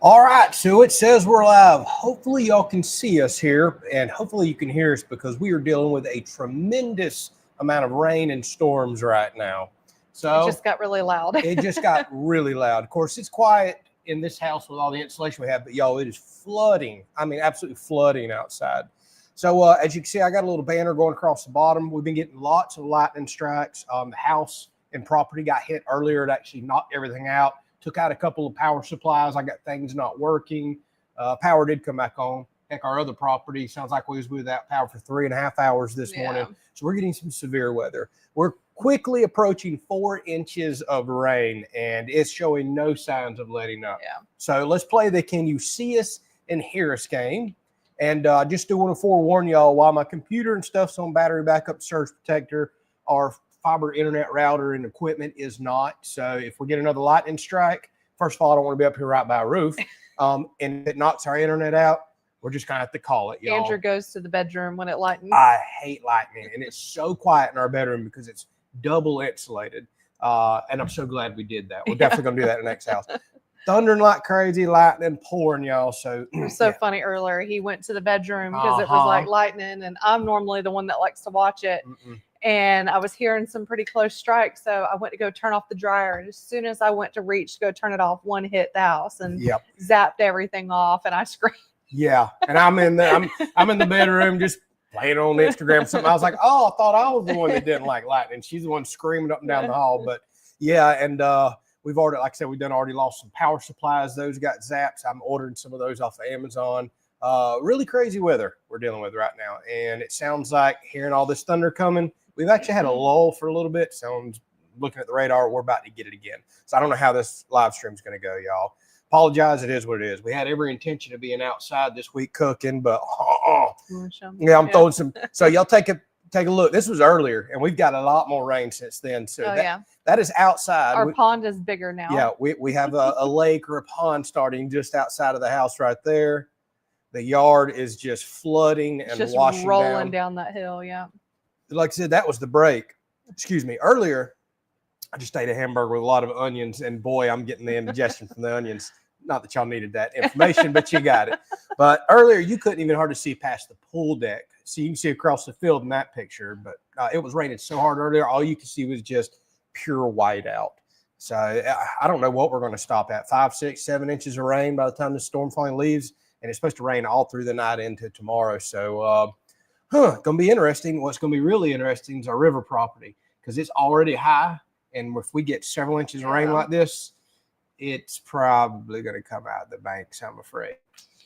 All right, so it says we're live. Hopefully, y'all can see us here, and hopefully, you can hear us because we are dealing with a tremendous amount of rain and storms right now. It just got really loud. It just got really loud. Of course, it's quiet in this house with all the insulation we have, but y'all, it is flooding. I mean, absolutely flooding outside. So, as you can see, I got a little banner going across the bottom. We've been getting lots of lightning strikes. The house and property got hit earlier. It actually knocked everything out. Took out a couple of power supplies. I got things not working. Power did come back on. Heck, our other property sounds like we was without power for 3.5 hours this morning. So we're getting some severe weather. We're quickly approaching 4 inches of rain, and it's showing no signs of letting up. Yeah. So let's play the Can You See Us and Hear Us game. And just do want to forewarn y'all, while my computer and stuff's on battery backup surge protector, our fiber internet router and equipment is not. So if we get another lightning strike, first of all, I don't want to be up here right by a roof. And if it knocks our internet out, we're just gonna have to call it, y'all. Andrew goes to the bedroom when it lightens. I hate lightning, and it's so quiet in our bedroom because it's double insulated. And I'm so glad we did that. We're definitely gonna do that in the next house. Thundering like crazy, lightning pouring, y'all. So it was so funny earlier. He went to the bedroom because it was like lightning, and I'm normally the one that likes to watch it. And I was hearing some pretty close strikes, so I went to go turn off the dryer. And as soon as I went to reach to go turn it off, one hit the house and zapped everything off, and I screamed. Yeah, and I'm in the bedroom just playing on Instagram or something. I was like, oh, I thought I was the one that didn't like lightning. She's the one screaming up and down the hall. But yeah, and we've already, like I said, already lost some power supplies. Those got zapped. I'm ordering some of those off of Amazon. Really crazy weather we're dealing with right now. And it sounds like, hearing all this thunder coming, we've actually had a lull for a little bit. Sounds, looking at the radar, we're about to get it again. So I don't know how this live stream is going to go, y'all. Apologize. It is what it is. We had every intention of being outside this week cooking, but yeah, I'm throwing some. So y'all take a look. This was earlier, and we've got a lot more rain since then. So that is outside. Our pond is bigger now. Yeah, we have a lake or a pond starting just outside of the house right there. The yard is just flooding and just washing rolling down that hill. Yeah. Like I said, that was the break. Excuse me. Earlier, I just ate a hamburger with a lot of onions, and boy, I'm getting the indigestion from the onions. Not that y'all needed that information, but you got it. But earlier, you couldn't even hardly see past the pool deck. So you can see across the field in that picture, but it was raining so hard earlier, all you could see was just pure white out. So I don't know what we're going to stop at. 5, 6, 7 inches of rain by the time the storm finally leaves, and it's supposed to rain all through the night into tomorrow. So, going to be interesting. What's going to be really interesting is our river property, because it's already high. And if we get several inches of rain like this, it's probably going to come out of the banks, I'm afraid.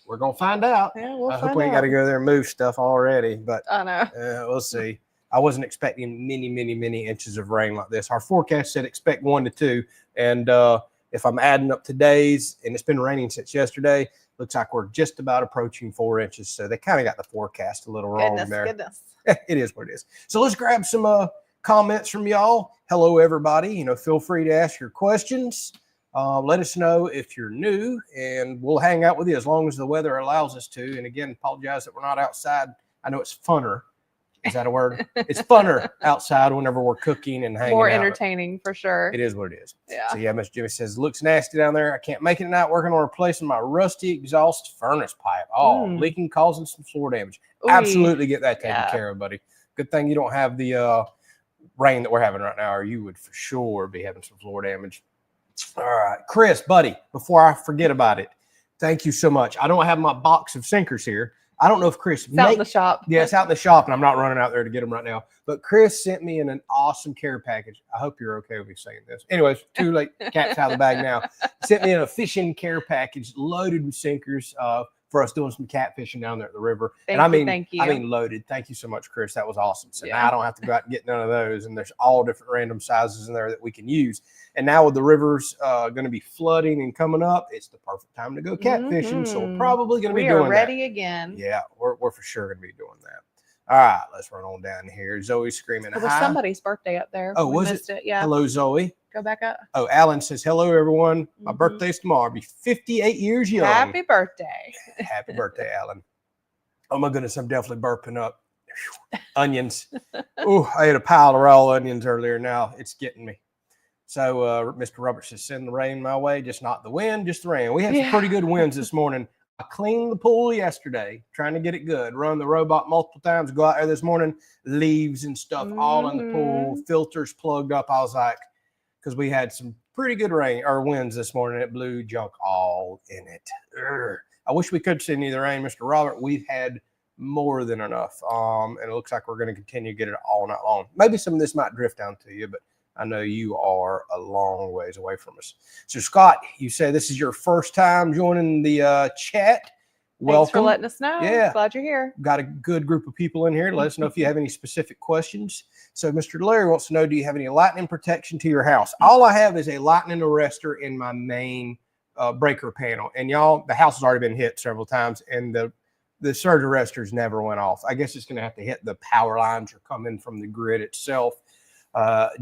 We're going to find out. Yeah, we'll I find hope we ain't got to go there and move stuff already, but I know. We'll see. I wasn't expecting many inches of rain like this. Our forecast said expect 1 to 2. And if I'm adding up today's, and it's been raining since yesterday, looks like we're just about approaching 4 inches. So they kind of got the forecast a little wrong there. It is what it is. So let's grab some comments from y'all. Hello, everybody. Feel free to ask your questions. Let us know if you're new, and we'll hang out with you as long as the weather allows us to. And again, apologize that we're not outside. I know it's funner. Is that a word? It's funner outside whenever we're cooking and hanging out. More entertaining for sure. It is what it is. Yeah. So yeah, Mr. Jimmy says, looks nasty down there. I can't make it tonight, working on replacing my rusty exhaust furnace pipe. Leaking, causing some floor damage. Ooh. Absolutely get that taken care of, buddy. Good thing you don't have the rain that we're having right now, or you would for sure be having some floor damage. All right, Chris, buddy, before I forget about it, thank you so much. I don't have my box of sinkers here. I don't know if Chris out in the shop. Yeah, it's out in the shop, and I'm not running out there to get them right now. But Chris sent me in an awesome care package. I hope you're okay with me saying this. Anyways, too late. Cat's out of the bag now. Sent me in a fishing care package loaded with sinkers for us doing some catfishing down there at the river. Thank you. I mean loaded. Thank you so much, Chris. That was awesome. So now I don't have to go out and get none of those. And there's all different random sizes in there that we can use. And now with the rivers going to be flooding and coming up, it's the perfect time to go catfishing. So we're probably going to be doing that. We are ready again. Yeah, we're for sure going to be doing that. All right, let's run on down here. Zoe's screaming. It was somebody's birthday up there. Oh, was it? Yeah. Hello, Zoe. Go back up. Oh, Alan says, hello, everyone. My birthday's tomorrow. I'll be 58 years young. Happy birthday. Happy birthday, Alan. Oh, my goodness, I'm definitely burping up. Onions. Oh, I ate a pile of raw onions earlier. Now it's getting me. So Mr. Roberts says, send the rain my way, just not the wind, just the rain. We had some pretty good winds this morning. I cleaned the pool yesterday, trying to get it good. Run the robot multiple times. Go out there this morning, leaves and stuff all in the pool, filters plugged up. I was like, because we had some pretty good rain or winds this morning. It blew junk all in it. Urgh. I wish we could see any of the rain, Mr. Robert. We've had more than enough. And it looks like we're going to continue to get it all night long. Maybe some of this might drift down to you, but I know you are a long ways away from us. So, Scott, you say this is your first time joining the chat. Welcome. Thanks for letting us know. Yeah. Glad you're here. Got a good group of people in here. Let us know if you have any specific questions. So, Mr. Larry wants to know, do you have any lightning protection to your house? All I have is a lightning arrestor in my main breaker panel. And y'all, the house has already been hit several times, and the surge arresters never went off. I guess it's going to have to hit the power lines or come in from the grid itself.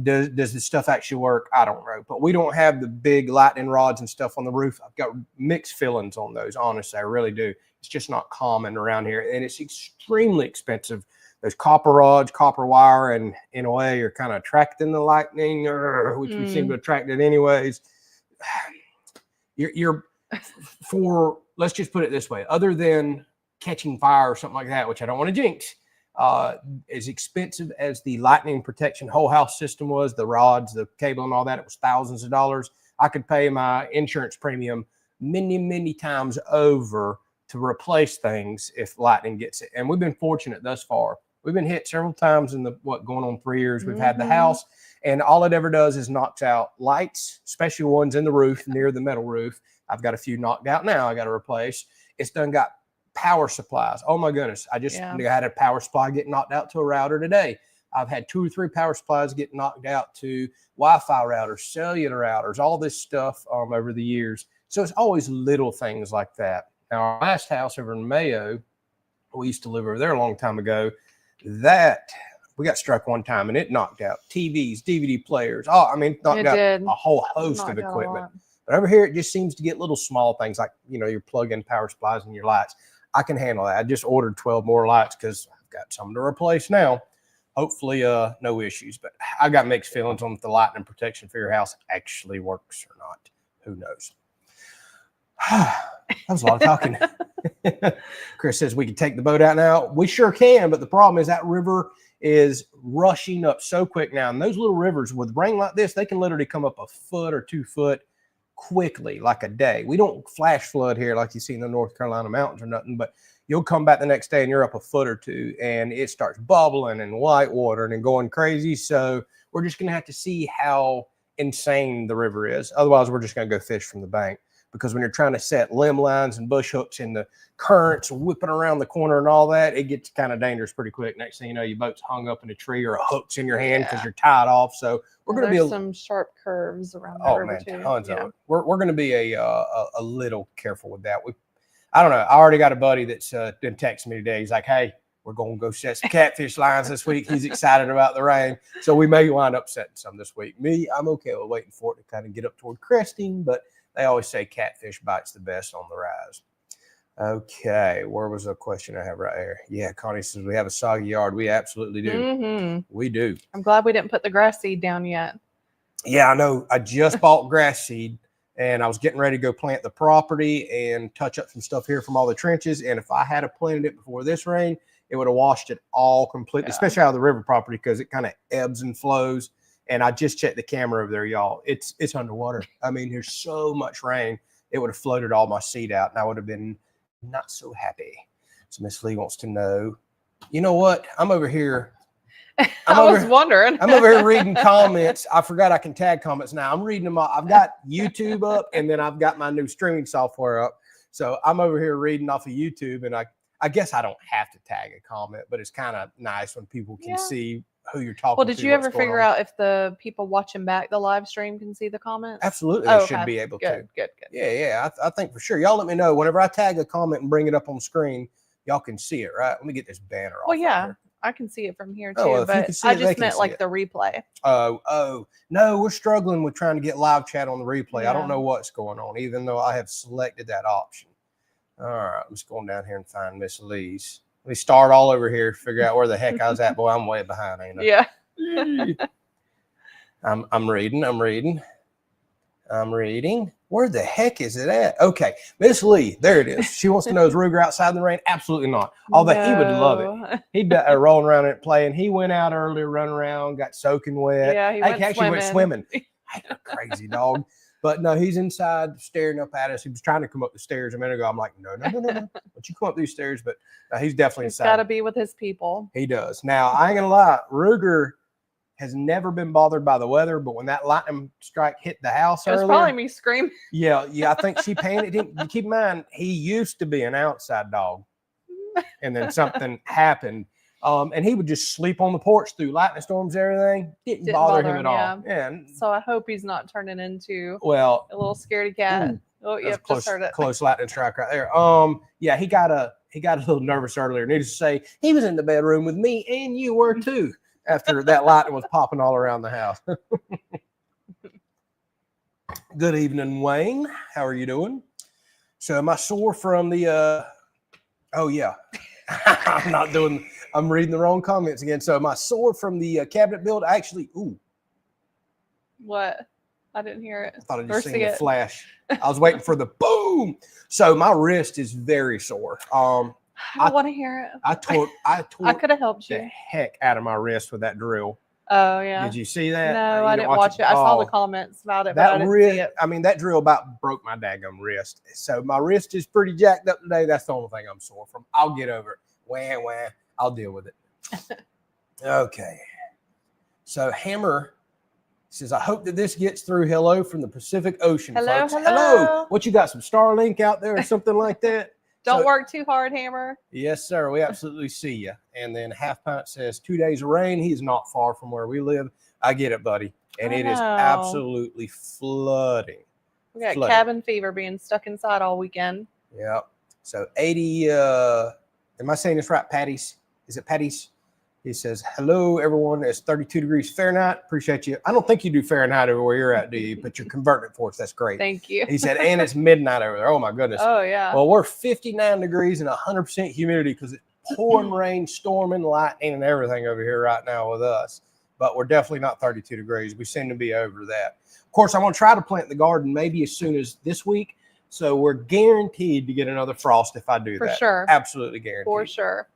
Does this stuff actually work? I don't know, but we don't have the big lightning rods and stuff on the roof. I've got mixed feelings on those. Honestly, I really do. It's just not common around here, and it's extremely expensive. Those copper rods, copper wire, and in a way, you're kind of attracting the lightning, which we seem to attract it anyways. You're for, let's just put it this way, other than catching fire or something like that, which I don't want to jinx. As expensive as the lightning protection whole house system was, the rods, the cable and all that, it was thousands of dollars. I could pay my insurance premium many, many times over to replace things if lightning gets it. And we've been fortunate thus far. We've been hit several times in the, going on 3 years we've had the house, and all it ever does is knocks out lights, especially ones in the roof near the metal roof. I've got a few knocked out now I got to replace. It's done got power supplies. Oh my goodness. I just had a power supply get knocked out to a router today. I've had 2 or 3 power supplies get knocked out to Wi-Fi routers, cellular routers, all this stuff over the years. So it's always little things like that. Now, our last house over in Mayo, we used to live over there a long time ago, that we got struck one time and it knocked out TVs, DVD players. Oh, I mean, knocked out a whole host of equipment. But over here, it just seems to get little small things like, your plug-in power supplies and your lights. I can handle that. I just ordered 12 more lights because I've got some to replace now. Hopefully, no issues. But I got mixed feelings on if the lightning protection for your house actually works or not. Who knows? That was a lot of talking. Chris says we can take the boat out now. We sure can, but the problem is that river is rushing up so quick now. And those little rivers with rain like this, they can literally come up a foot or 2 foot quickly, like a day. We don't flash flood here like you see in the North Carolina mountains or nothing, but you'll come back the next day and you're up a foot or 2 and it starts bubbling and white watering and going crazy. So we're just going to have to see how insane the river is. Otherwise, we're just going to go fish from the bank. Because when you're trying to set limb lines and bush hooks in the currents whipping around the corner and all that, it gets kind of dangerous pretty quick. Next thing you know, your boat's hung up in a tree or a hook's in your hand because you're tied off. So we're going to be some sharp curves around the river too. Tons of it. We're going to be a little careful with that. I don't know. I already got a buddy that's been texting me today. He's like, "Hey, we're going to go set some catfish lines this week." He's excited about the rain, so we may wind up setting some this week. Me, I'm okay with waiting for it to kind of get up toward cresting, but they always say catfish bites the best on the rise. Okay, where was the question I have right here? Yeah, Connie says we have a soggy yard. We absolutely do. We do. I'm glad we didn't put the grass seed down yet. Yeah, I know. I just bought grass seed, and I was getting ready to go plant the property and touch up some stuff here from all the trenches. And if I had planted it before this rain, it would have washed it all completely, especially out of the river property because it kind of ebbs and flows. And I just checked the camera over there, y'all. It's underwater. I mean, there's so much rain. It would have floated all my seed out, and I would have been not so happy. So Miss Lee wants to know, you know what? I'm over here. I was wondering. I'm over here reading comments. I forgot I can tag comments now. I'm reading them all. I've got YouTube up, and then I've got my new streaming software up. So I'm over here reading off of YouTube, and I guess I don't have to tag a comment, but it's kind of nice when people can see who you're talking to. Well, did you ever figure out if the people watching back the live stream can see the comments? Absolutely. They should be able to. Good. Yeah. I think for sure. Y'all let me know. Whenever I tag a comment and bring it up on screen, y'all can see it, right? Let me get this banner off. Well, yeah, I can see it from here too, but I just meant like the replay. Oh, no, we're struggling with trying to get live chat on the replay. I don't know what's going on, even though I have selected that option. All right, let's go down here and find Miss Lee's. Let me start all over here, figure out where the heck I was at. Boy, I'm way behind, ain't I? Yeah. I'm reading. Where the heck is it at? Okay, Miss Lee, there it is. She wants to know, is Ruger outside in the rain? Absolutely not. Although he would love it. He'd be rolling around in it playing. He went out earlier, running around, got soaking wet. Yeah, he actually went swimming. Crazy dog. But no, he's inside staring up at us. He was trying to come up the stairs a minute ago. I'm like, no. Don't you come up these stairs? But he's definitely inside. He's got to be with his people. He does. Now, I ain't going to lie. Ruger has never been bothered by the weather, but when that lightning strike hit the house earlier, it was probably me screaming. Yeah, I think she panicked him. Keep in mind, he used to be an outside dog, and then something happened, and he would just sleep on the porch through lightning storms and everything. Didn't bother him at all. Yeah. So I hope he's not turning into a little scaredy cat. Oh, you have just heard it. Close lightning strike right there. Yeah, he got a little nervous earlier. Needless to say, he was in the bedroom with me, and you were too. After that lightning was popping all around the house. Good evening, Wayne. How are you doing? So am I sore from the oh yeah. I'm reading the wrong comments again. So am I sore from the cabinet build? Actually, What? I didn't hear it. I thought I just seen the flash. I was waiting for the boom. So my wrist is very sore. I don't want to hear it. I tore I could have helped you. The heck out of my wrist with that drill. Oh yeah. Did you see that? No, I didn't watch it. I saw the comments about it, but I didn't see it. I mean, that drill about broke my daggum wrist. So my wrist is pretty jacked up today. That's the only thing I'm sore from. I'll get over it. Wah. I'll deal with it. Okay. So Hammer says, I hope that this gets through. Hello from the Pacific Ocean. Hello, folks. hello. What you got? Some Starlink out there or something like that? Don't work too hard, Hammer. Yes, sir. We absolutely see you. And then Half Pint says 2 days of rain. He's not far from where we live. I get it, buddy. And it is absolutely flooding. We got cabin fever being stuck inside all weekend. Yeah. So 80, am I saying this right? Patty's? Is it Patty's? He says, hello, everyone. It's 32 degrees Fahrenheit. Appreciate you. I don't think you do Fahrenheit over where you're at, do you? But you're converting it for us. That's great. Thank you. He said, and it's midnight over there. Oh, my goodness. Oh, yeah. Well, we're 59 degrees and 100% humidity because it's pouring rain, storming, lightning, and everything over here right now with us. But we're definitely not 32 degrees. We seem to be over that. Of course, I'm going to try to plant the garden maybe as soon as this week. So we're guaranteed to get another frost if I do that. For sure. Absolutely guaranteed. For sure.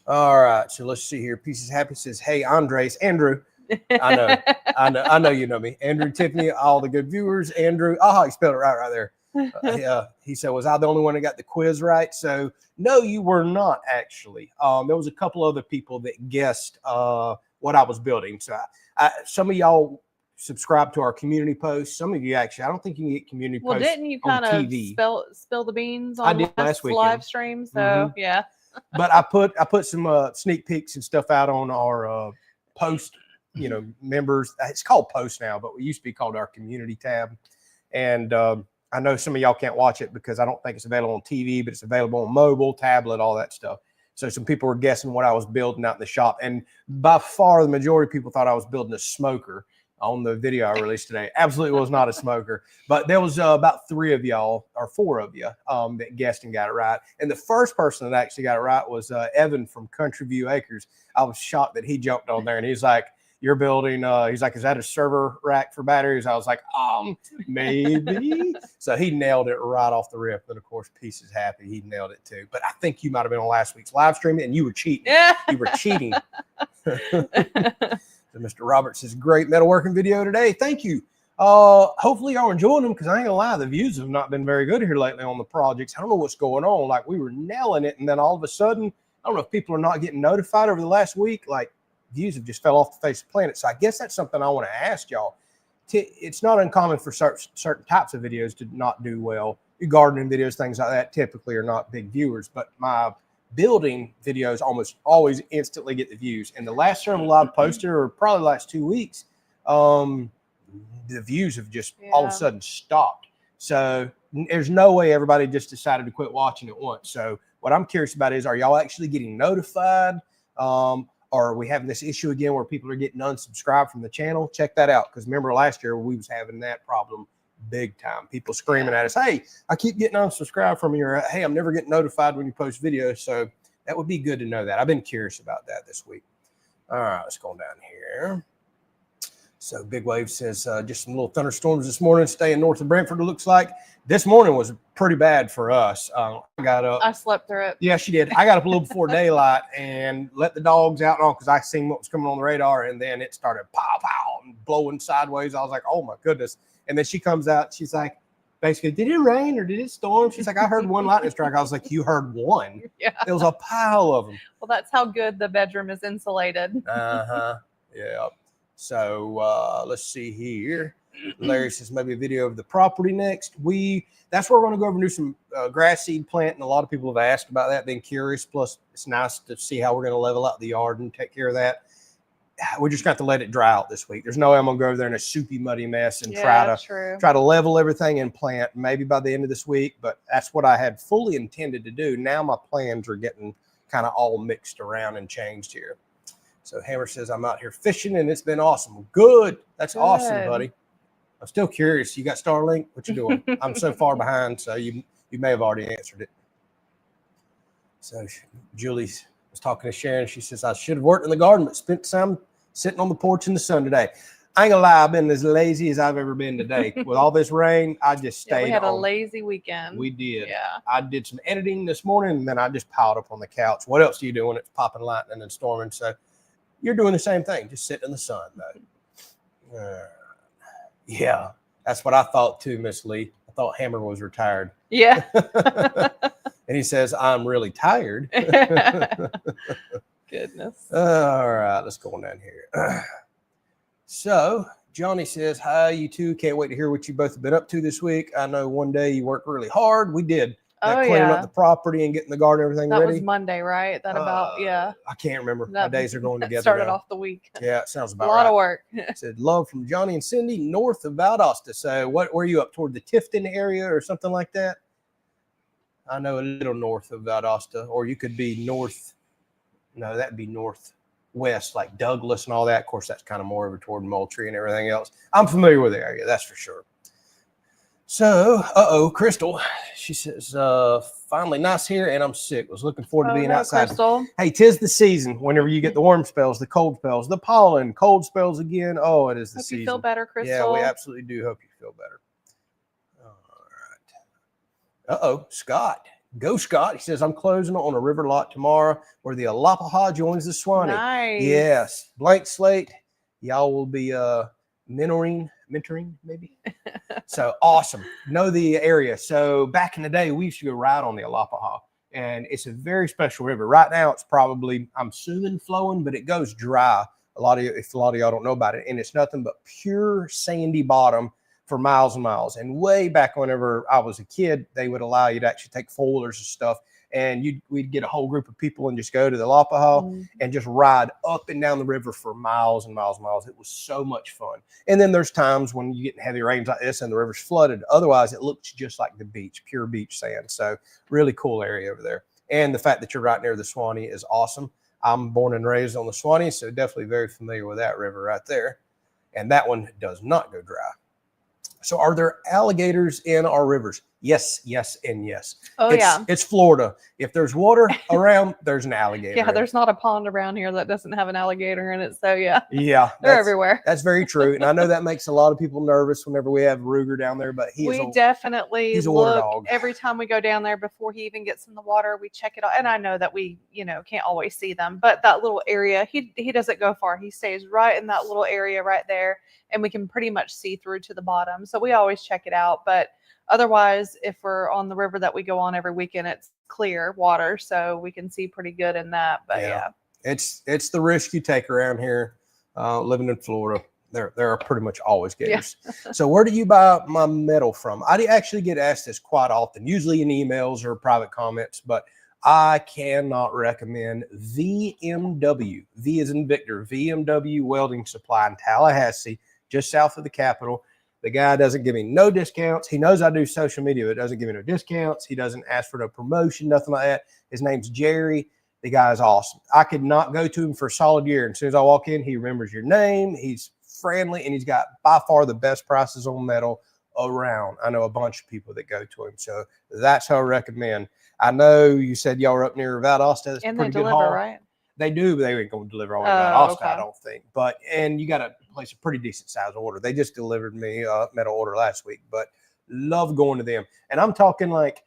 All right, so let's see here. Pieces Happy says, "Hey, Andrew, I know you know me. Andrew, Tiffany, all the good viewers. Andrew, you spelled it right there. He said, was I the only one that got the quiz right? So no, you were not actually. There was a couple other people that guessed what I was building. So some of y'all subscribe to our community posts. Some of you actually, I don't think you can get community posts. Well, didn't you kind of spill the beans on last live stream? So yeah. But I put some sneak peeks and stuff out on our post, members. It's called post now, but we used to be called our community tab. And I know some of y'all can't watch it because I don't think it's available on TV, but it's available on mobile, tablet, all that stuff. So some people were guessing what I was building out in the shop. And by far, the majority of people thought I was building a smoker on the video I released today. Absolutely was not a smoker. But there was about 3 of y'all, or 4 of you, that guessed and got it right. And the first person that actually got it right was Evan from Country View Acres. I was shocked that he jumped on there, and he's like, you're building, he's like, is that a server rack for batteries? I was like, maybe. So he nailed it right off the rip. And of course, Pieces Happy, he nailed it too. But I think you might have been on last week's live stream and you were cheating. Yeah. You were cheating. So Mr. Roberts says, great metalworking video today. Thank you. Hopefully y'all enjoying them because I ain't gonna lie, the views have not been very good here lately on the projects. I don't know what's going on. Like we were nailing it, and then all of a sudden, I don't know if people are not getting notified over the last week. Like views have just fell off the face of the planet. So I guess that's something I want to ask y'all. It's not uncommon for certain types of videos to not do well. Your gardening videos, things like that, typically are not big viewers, but my building videos almost always instantly get the views. And the last several I've posted, or probably the last 2 weeks, the views have just all of a sudden stopped. So there's no way everybody just decided to quit watching at once. So what I'm curious about is, are y'all actually getting notified? Or are we having this issue again where people are getting unsubscribed from the channel? Check that out. Because remember last year we was having that problem big time. People screaming at us, hey, I keep getting unsubscribed from you. Or, hey, I'm never getting notified when you post videos. So that would be good to know that. I've been curious about that this week. All right, let's go down here. So Big Wave says just some little thunderstorms this morning, staying north of Brantford. It looks like this morning was pretty bad for us. I got up. I slept through it. Yeah, she did. I got up a little before daylight and let the dogs out and all because I seen what was coming on the radar, and then it started pow pow and blowing sideways. I was like, oh my goodness! And then she comes out. She's like, basically, did it rain or did it storm? She's like, I heard one lightning strike. I was like, you heard one? Yeah. There was a pile of them. Well, that's how good the bedroom is insulated. Yeah. So let's see here. Larry says maybe a video of the property next. That's where we're going to go over and do some grass seed planting. A lot of people have asked about that, been curious. Plus, it's nice to see how we're going to level out the yard and take care of that. We're just got to let it dry out this week. There's no way I'm going to go over there in a soupy, muddy mess and try to level everything and plant maybe by the end of this week. But that's what I had fully intended to do. Now my plans are getting kind of all mixed around and changed here. So Hammer says, I'm out here fishing and it's been awesome. Good. That's awesome, buddy. I'm still curious. You got Starlink? What you doing? I'm so far behind, so you may have already answered it. So Julie was talking to Sharon. She says, I should have worked in the garden, but spent some sitting on the porch in the sun today. I ain't gonna lie, I've been as lazy as I've ever been today. With all this rain, I just stayed. We had a lazy weekend. We did. Yeah. I did some editing this morning, and then I just piled up on the couch. What else do you do when it's popping lightning and storming? So you're doing the same thing, just sitting in the sun, though. Yeah, that's what I thought too, Miss Lee. I thought Hammer was retired. Yeah. And he says, I'm really tired. Goodness. All right, let's go on down here. So Johnny says, hi, you two. Can't wait to hear what you both have been up to this week. I know one day you worked really hard. We did. Cleaning up the property and getting the garden, everything ready. That was Monday, right? I can't remember. My days are going together. Started off the week. Yeah, it sounds about right. A lot of work. Said love from Johnny and Cindy north of Valdosta. So what were you up toward the Tifton area or something like that? I know a little north of Valdosta, or you could be north. No, that'd be northwest, like Douglas and all that. Of course, that's kind of more over toward Moultrie and everything else. I'm familiar with the area, that's for sure. So, Crystal, she says, finally nice here and I'm sick. Was looking forward to being outside. Crystal. Hey, 'tis the season. Whenever you get the warm spells, the cold spells, the pollen, cold spells again. Oh, it is the season. Hope you feel better, Crystal. Yeah, we absolutely do hope you feel better. All right. Scott. Go, Scott. He says, I'm closing on a river lot tomorrow where the Alapaha joins the Swanee. Nice. Yes. Blank slate. Y'all will be mentoring maybe. So awesome. Know the area. So back in the day, we used to go ride on the Alapaha, and it's a very special river. Right now, it's probably, I'm assuming, flowing, but it goes dry. If a lot of y'all don't know about it, and it's nothing but pure sandy bottom for miles and miles. And way back whenever I was a kid, they would allow you to actually take four-wheelers and stuff, and we'd get a whole group of people and just go to the Alapaha and just ride up and down the river for miles and miles and miles. It was so much fun. And then there's times when you get heavy rains like this and the river's flooded. Otherwise, it looks just like the beach, pure beach sand. So really cool area over there. And the fact that you're right near the Swanee is awesome. I'm born and raised on the Swanee, so definitely very familiar with that river right there. And that one does not go dry. So are there alligators in our rivers? Yes, yes, and yes. It's Florida. If there's water around, there's an alligator. Yeah, there's not a pond around here that doesn't have an alligator in it. So yeah, they're everywhere. That's very true. And I know that makes a lot of people nervous whenever we have Ruger down there, but he's a water dog. Every time we go down there before he even gets in the water, we check it out. And I know that we, can't always see them, but that little area, he doesn't go far. He stays right in that little area right there, and we can pretty much see through to the bottom. So we always check it out. But otherwise, if we're on the river that we go on every weekend, it's clear water, so we can see pretty good in that. But yeah. It's the risk you take around here, living in Florida. There are pretty much always gators. Yeah. So where do you buy my metal from? I actually get asked this quite often, usually in emails or private comments, but I cannot recommend VMW. V as in Victor, VMW Welding Supply in Tallahassee, just south of the Capitol. The guy doesn't give me no discounts. He knows I do social media, but doesn't give me no discounts. He doesn't ask for no promotion, nothing like that. His name's Jerry. The guy is awesome. I could not go to him for a solid year. And as soon as I walk in, he remembers your name. He's friendly, and he's got by far the best prices on metal around. I know a bunch of people that go to him. So that's how I recommend. I know you said y'all are up near Valdosta. That's and pretty they good deliver, haul. right? They do, but they ain't going to deliver all the way to Valdosta, okay. I don't think. And you got to place a pretty decent size order. They just delivered me a metal order last week, but love going to them. And I'm talking like,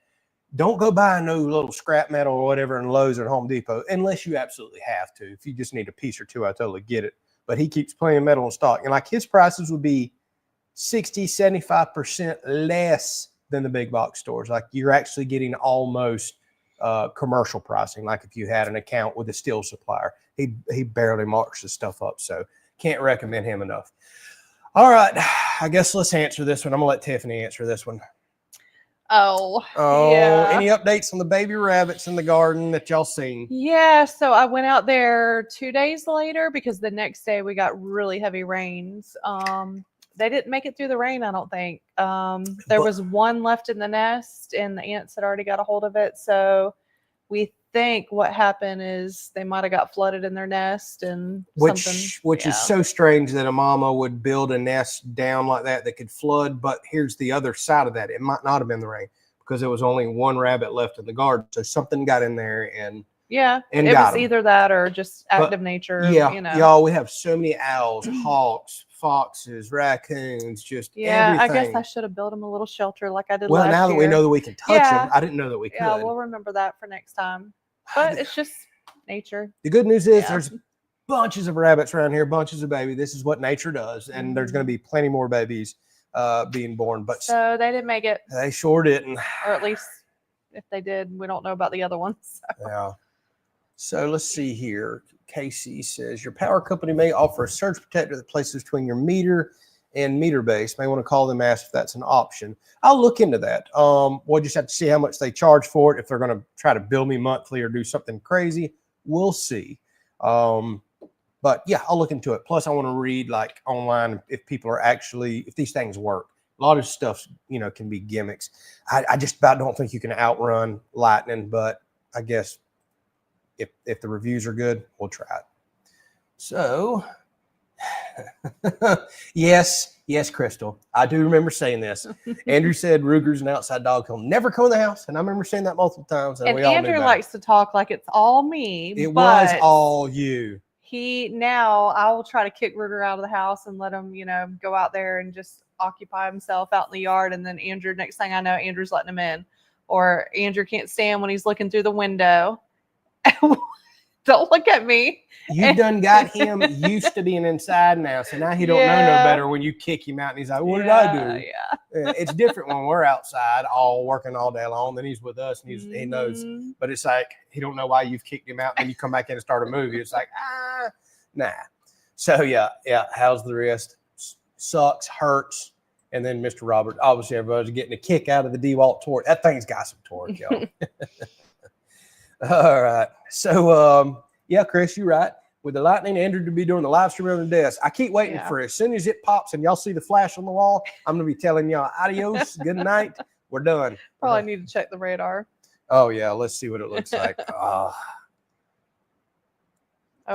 don't go buy no little scrap metal or whatever in Lowe's or Home Depot unless you absolutely have to. If you just need a piece or two, I totally get it. But he keeps plenty metal in stock. And like his prices would be 60, 75% less than the big box stores. Like you're actually getting almost commercial pricing. Like if you had an account with a steel supplier, he barely marks his stuff up. So can't recommend him enough. All right. I guess let's answer this one. I'm gonna let Tiffany answer this one. Oh, yeah. Any updates on the baby rabbits in the garden that y'all seen? Yeah, so I went out there 2 days later because the next day we got really heavy rains. They didn't make it through the rain, I don't think. There was one left in the nest, and the ants had already got a hold of it. So we think what happened is they might have got flooded in their nest, and which is so strange that a mama would build a nest down like that could flood. But here's the other side of that: it might not have been the rain because there was only one rabbit left in the garden, so something got in there and it was either that or just active nature. Y'all, we have so many owls, hawks, foxes, raccoons, just everything. I guess I should have built them a little shelter like I did last year. Well, now that we know that we can touch them, I didn't know that we could. Yeah, we'll remember that for next time. But it's just nature. The good news is there's bunches of rabbits around here, bunches of babies. This is what nature does. And there's going to be plenty more babies being born. But so they didn't make it. They sure didn't. Or at least if they did, we don't know about the other ones. So. Yeah. So let's see here. Casey says, your power company may offer a surge protector that places between your meter and meter base. May want to call them, ask if that's an option. I'll look into that. We'll just have to see how much they charge for it. If they're going to try to bill me monthly or do something crazy, we'll see. But yeah, I'll look into it. Plus I want to read like online if people are actually, if these things work. A lot of stuff, can be gimmicks. I just about don't think you can outrun lightning, but I guess if the reviews are good, we'll try it. So yes, Crystal. I do remember saying this. Andrew said Ruger's an outside dog. He'll never come in the house. And I remember saying that multiple times. And we all Andrew likes to talk like it's all me. It was all you. I will try to kick Ruger out of the house and let him, go out there and just occupy himself out in the yard. And then Andrew, next thing I know, Andrew's letting him in. Or Andrew can't stand when he's looking through the window. Don't look at me. You done got him used to being inside now. So now he don't know no better when you kick him out and he's like, what did I do? Yeah. It's different when we're outside all working all day long. Then he's with us and he knows. But it's like, he don't know why you've kicked him out. And then you come back in and start a movie. It's like, nah. So yeah. How's the rest? Sucks, hurts. And then Mr. Robert, obviously everybody's getting a kick out of the DeWalt torque. That thing's got some torque, y'all. All right. So, Chris, you're right. With the lightning, Andrew to be doing the live stream on the desk. I keep waiting for it. As soon as it pops and y'all see the flash on the wall, I'm going to be telling y'all adios, good night. We're done. Probably need to check the radar. Oh, yeah. Let's see what it looks like.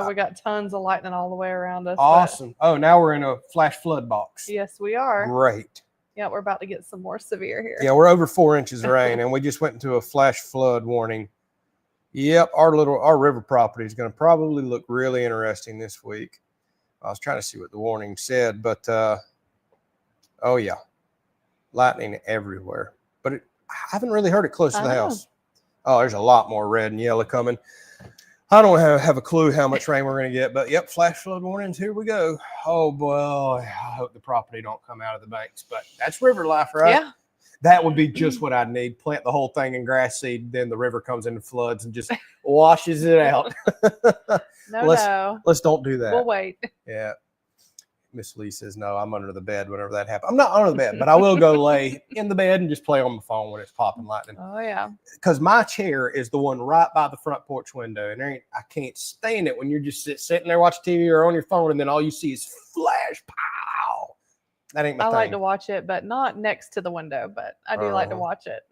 We got tons of lightning all the way around us. Awesome. Oh, now we're in a flash flood box. Yes, we are. Great. Yeah, we're about to get some more severe here. Yeah, we're over 4 inches of rain, and we just went into a flash flood warning. Yep, our river property is going to probably look really interesting this week. I was trying to see what the warning said, but oh yeah, lightning everywhere. But I haven't really heard it close to the house. Oh, there's a lot more red and yellow coming. I don't have a clue how much rain we're going to get, but yep, flash flood warnings. Here we go. Oh boy, I hope the property don't come out of the banks, but that's river life, right? Yeah. That would be just what I'd need. Plant the whole thing in grass seed. Then the river comes in and floods and just washes it out. Let's don't do that. We'll wait. Yeah. Miss Lee says, no, I'm under the bed whenever that happens. I'm not under the bed, but I will go lay in the bed and just play on the phone when it's popping lightning. Oh, yeah. Because my chair is the one right by the front porch window. And I can't stand it when you're just sitting there watching TV or on your phone and then all you see is flash, pow. That ain't my thing. I like to watch it, but not next to the window, but I do like to watch it.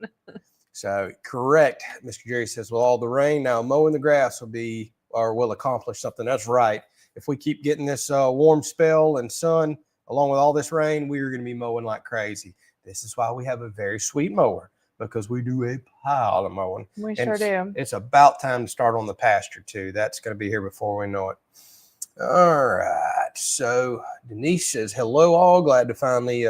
So, correct. Mr. Jerry says, well, all the rain now mowing the grass will accomplish something. That's right. If we keep getting this warm spell and sun along with all this rain, we are going to be mowing like crazy. This is why we have a very sweet mower, because we do a pile of mowing. We sure do. It's about time to start on the pasture too. That's going to be here before we know it. All right. So Denise says, hello all. Glad to finally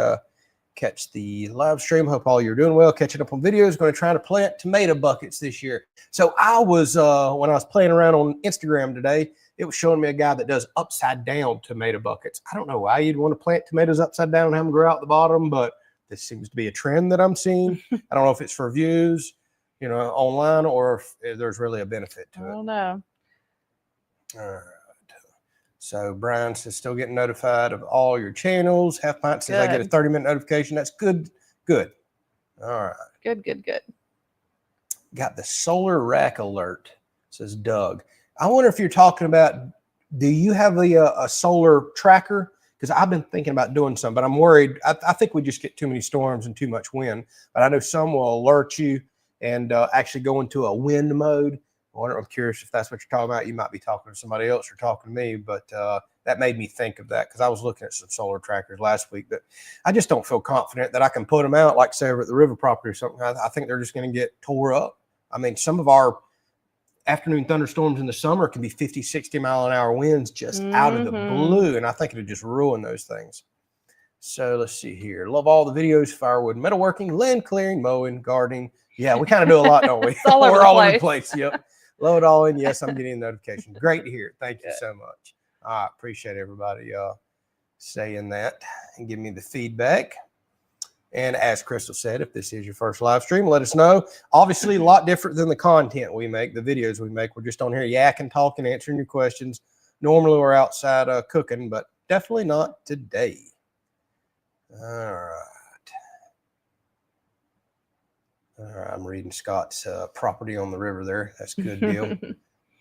catch the live stream. Hope all you're doing well. Catching up on videos. Going to try to plant tomato buckets this year. So I was, when I was playing around on Instagram today, it was showing me a guy that does upside down tomato buckets. I don't know why you'd want to plant tomatoes upside down and have them grow out the bottom, but this seems to be a trend that I'm seeing. I don't know if it's for views, you know, online, or if there's really a benefit to it. I don't know. All right. So Brian says, still getting notified of all your channels. Half Pint says, I get a 30-minute notification. That's good. Good. All right. Good, good, good. Got the solar rack alert, says Doug. I wonder if you're talking about, do you have a solar tracker? Because I've been thinking about doing some, but I'm worried. I think we just get too many storms and too much wind. But I know some will alert you and actually go into a wind mode. I'm curious if that's what you're talking about. You might be talking to somebody else or talking to me, but that made me think of that because I was looking at some solar trackers last week, but I just don't feel confident that I can put them out, like say over at the river property or something. I think they're just going to get tore up. I mean, some of our afternoon thunderstorms in the summer can be 50, 60 mile an hour winds just out of the blue. And I think it would just ruin those things. So let's see here. Love all the videos, firewood, metalworking, land clearing, mowing, gardening. Yeah, we kind of do a lot, don't we? We're all over the place. Yep. Load it all in. Yes, I'm getting a notification. Great to hear. Thank you so much. I appreciate everybody saying that and giving me the feedback. And as Crystal said, if this is your first live stream, let us know. Obviously, a lot different than the content we make, the videos we make. We're just on here yakking, talking, answering your questions. Normally, we're outside cooking, but definitely not today. All right. All right, I'm reading Scott's property on the river there. That's a good deal.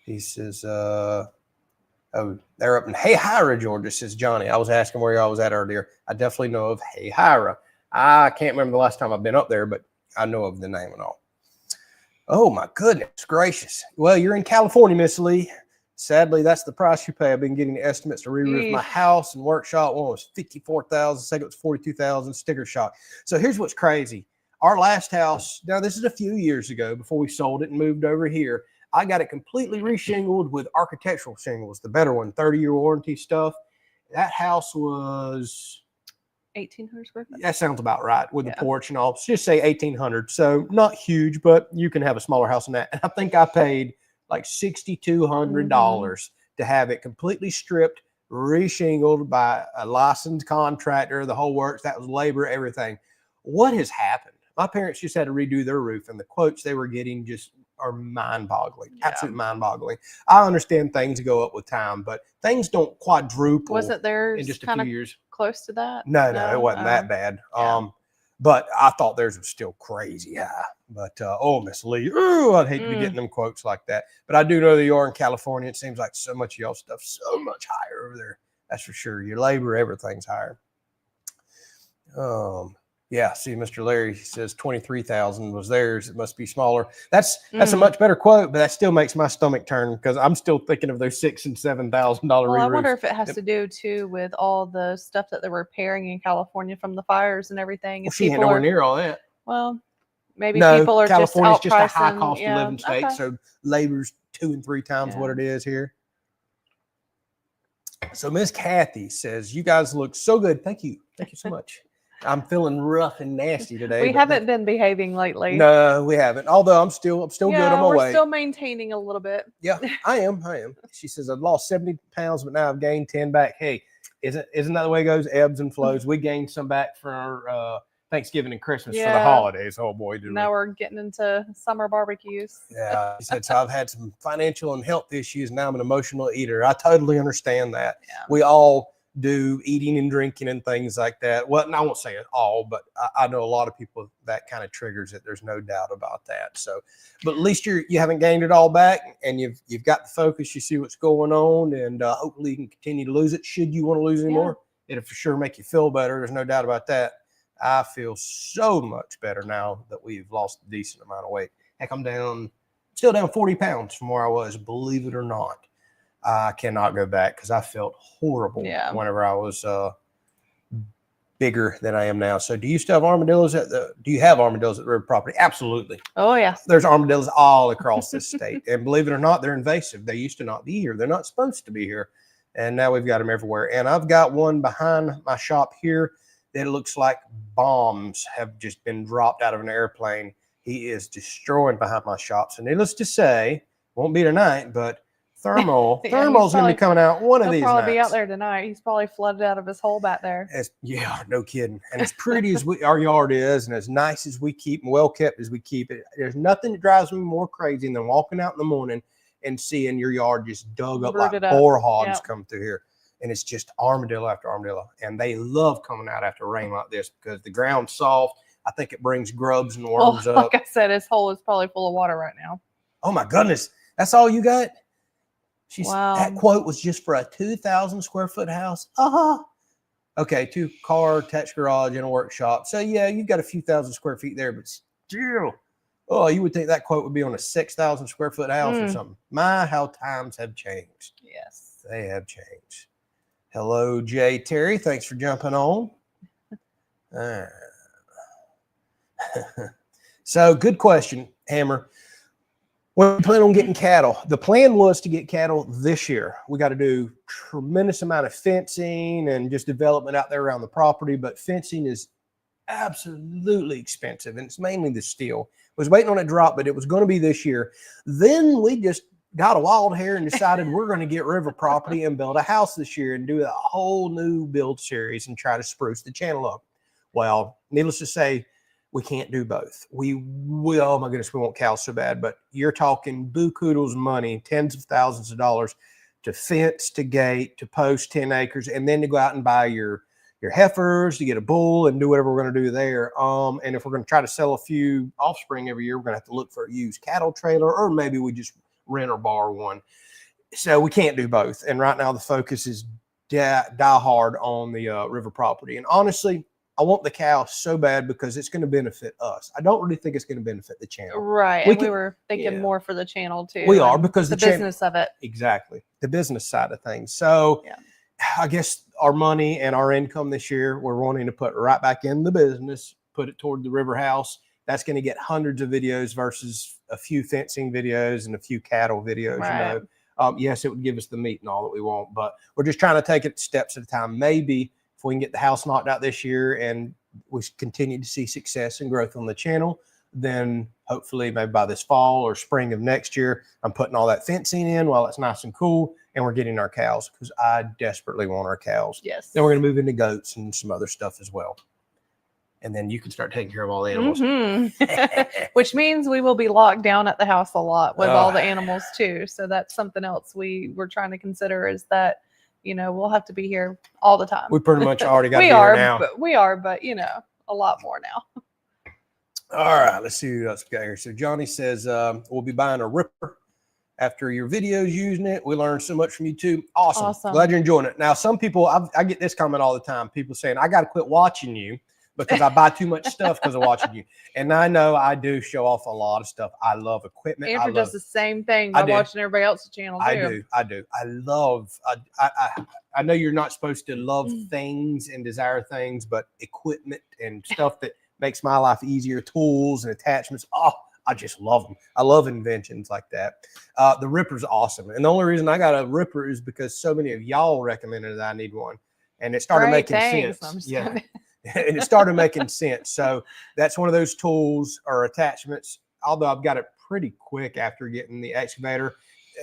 He says, oh, they're up in Hayhira, Georgia, says Johnny. I was asking where y'all was at earlier. I definitely know of Hayhira. I can't remember the last time I've been up there, but I know of the name and all. Oh, my goodness gracious. Well, you're in California, Miss Lee. Sadly, that's the price you pay. I've been getting estimates to re-roof my house and workshop. One was $54,000. Second was $42,000. Sticker shock. So here's what's crazy. Our last house, now this is a few years ago before we sold it and moved over here. I got it completely reshingled with architectural shingles, the better one, 30-year warranty stuff. That house was 1,800 square feet. That sounds about right with the porch and all. Let's just say 1,800. So not huge, but you can have a smaller house than that. And I think I paid like $6,200 to have it completely stripped, reshingled by a licensed contractor, the whole works. That was labor, everything. What has happened? My parents just had to redo their roof, and the quotes they were getting just are mind-boggling, absolutely mind-boggling. I understand things go up with time, but things don't quadruple. Wasn't there in just a few years close to that? No, it wasn't that bad. But I thought theirs was still crazy high. But oh, Miss Lee, I'd hate to be getting them quotes like that. But I do know that you are in California. It seems like so much of y'all stuff so much higher over there. That's for sure. Your labor, everything's higher. Yeah, see, Mr. Larry says 23,000 was theirs. It must be smaller. That's a much better quote, but that still makes my stomach turn because I'm still thinking of those $6,000 and $7,000 re-roofs. I wonder if it has to do too with all the stuff that they're repairing in California from the fires and everything. Well, she ain't nowhere near all that. Well, maybe people are California's just a high cost of living state, so labor's 2 and 3 times what it is here. So Miss Kathy says, "You guys look so good. Thank you so much." I'm feeling rough and nasty today. We haven't been behaving lately. No, we haven't. Although I'm still good on my way. We're still maintaining a little bit. Yeah, I am. She says, I've lost 70 pounds, but now I've gained 10 back. Hey, isn't that the way it goes? Ebbs and flows. We gained some back for our Thanksgiving and Christmas for the holidays. Oh boy, now we're getting into summer barbecues. Yeah, she said, so I've had some financial and health issues. Now I'm an emotional eater. I totally understand that. Yeah. We all do, eating and drinking and things like that. Well, and I won't say it all, but I know a lot of people that kind of triggers it. There's no doubt about that. So, but at least you haven't gained it all back, and you've got the focus. You see what's going on, and hopefully you can continue to lose it. Should you want to lose any more, it'll for sure make you feel better. There's no doubt about that. I feel so much better now that we've lost a decent amount of weight. Heck, I'm still down 40 pounds from where I was, believe it or not. I cannot go back because I felt horrible whenever I was bigger than I am now. So do you still have armadillos do you have armadillos at the river property? Absolutely. Oh, yeah. There's armadillos all across this state. And believe it or not, they're invasive. They used to not be here. They're not supposed to be here. And now we've got them everywhere. And I've got one behind my shop here that looks like bombs have just been dropped out of an airplane. He is destroying behind my shop. So needless to say, won't be tonight, but Thermal's going to be coming out one of these nights. He'll probably be out there tonight. He's probably flooded out of his hole back there. Yeah, no kidding. And as pretty as our yard is, and as nice as we keep and well kept as we keep it, there's nothing that drives me more crazy than walking out in the morning and seeing your yard just dug up like boar hogs come through here. And it's just armadillo after armadillo. And they love coming out after rain like this because the ground's soft. I think it brings grubs and worms up. Like I said, his hole is probably full of water right now. Oh my goodness. That's all you got? Wow. That quote was just for a 2,000 square foot house. Okay, 2-car attached garage and a workshop. So yeah, you've got a few thousand square feet there, but still, you would think that quote would be on a 6,000 square foot house or something. My, how times have changed. Yes, they have changed. Hello, Jay Terry. Thanks for jumping on. So good question, Hammer. When we plan on getting cattle, the plan was to get cattle this year. We got to do tremendous amount of fencing and just development out there around the property, but fencing is absolutely expensive, and it's mainly the steel. I was waiting on it to drop, but it was going to be this year. Then we just got a wild hair and decided we're going to get river property and build a house this year and do a whole new build series and try to spruce the channel up. Well, needless to say, we can't do both. We oh my goodness, we want cows so bad, but you're talking bukudos money, tens of thousands of dollars to fence, to gate, to post 10 acres, and then to go out and buy your heifers, to get a bull and do whatever we're going to do there. And if we're going to try to sell a few offspring every year, we're going to have to look for a used cattle trailer, or maybe we just rent or borrow one. So we can't do both. And right now the focus is die hard on the river property. And honestly, I want the cow so bad because it's going to benefit us. I don't really think it's going to benefit the channel. Right. We were thinking more for the channel too. We are, because the business of it. Exactly. The business side of things. So I guess our money and our income this year, we're wanting to put right back in the business, put it toward the river house. That's going to get hundreds of videos versus a few fencing videos and a few cattle videos. Right. You know, yes, it would give us the meat and all that we want, but we're just trying to take it steps at a time. Maybe if we can get the house knocked out this year and we continue to see success and growth on the channel, then hopefully maybe by this fall or spring of next year, I'm putting all that fencing in while it's nice and cool, and we're getting our cows, because I desperately want our cows. Yes. Then we're going to move into goats and some other stuff as well. And then you can start taking care of all the animals. Which means we will be locked down at the house a lot with all the animals too. So that's something else we were trying to consider, is that, you know, we'll have to be here all the time. We pretty much already got to be here now. But you know, a lot more now. All right, let's see what else we got here. So Johnny says, we'll be buying a ripper after your videos using it. We learned so much from you too. Awesome. Glad you're enjoying it. Now, some people, I get this comment all the time. People saying, I got to quit watching you because I buy too much stuff because of watching you. And I know I do show off a lot of stuff. I love equipment. Andrew does the same thing by watching everybody else's channel too. I do. I know you're not supposed to love things and desire things, but equipment and stuff that makes my life easier, tools and attachments. Oh, I just love them. I love inventions like that. The Ripper's awesome. And the only reason I got a Ripper is because so many of y'all recommended that I need one. And it started making sense. Yeah. And it started making sense. So that's one of those tools or attachments, although I've got it pretty quick after getting the excavator.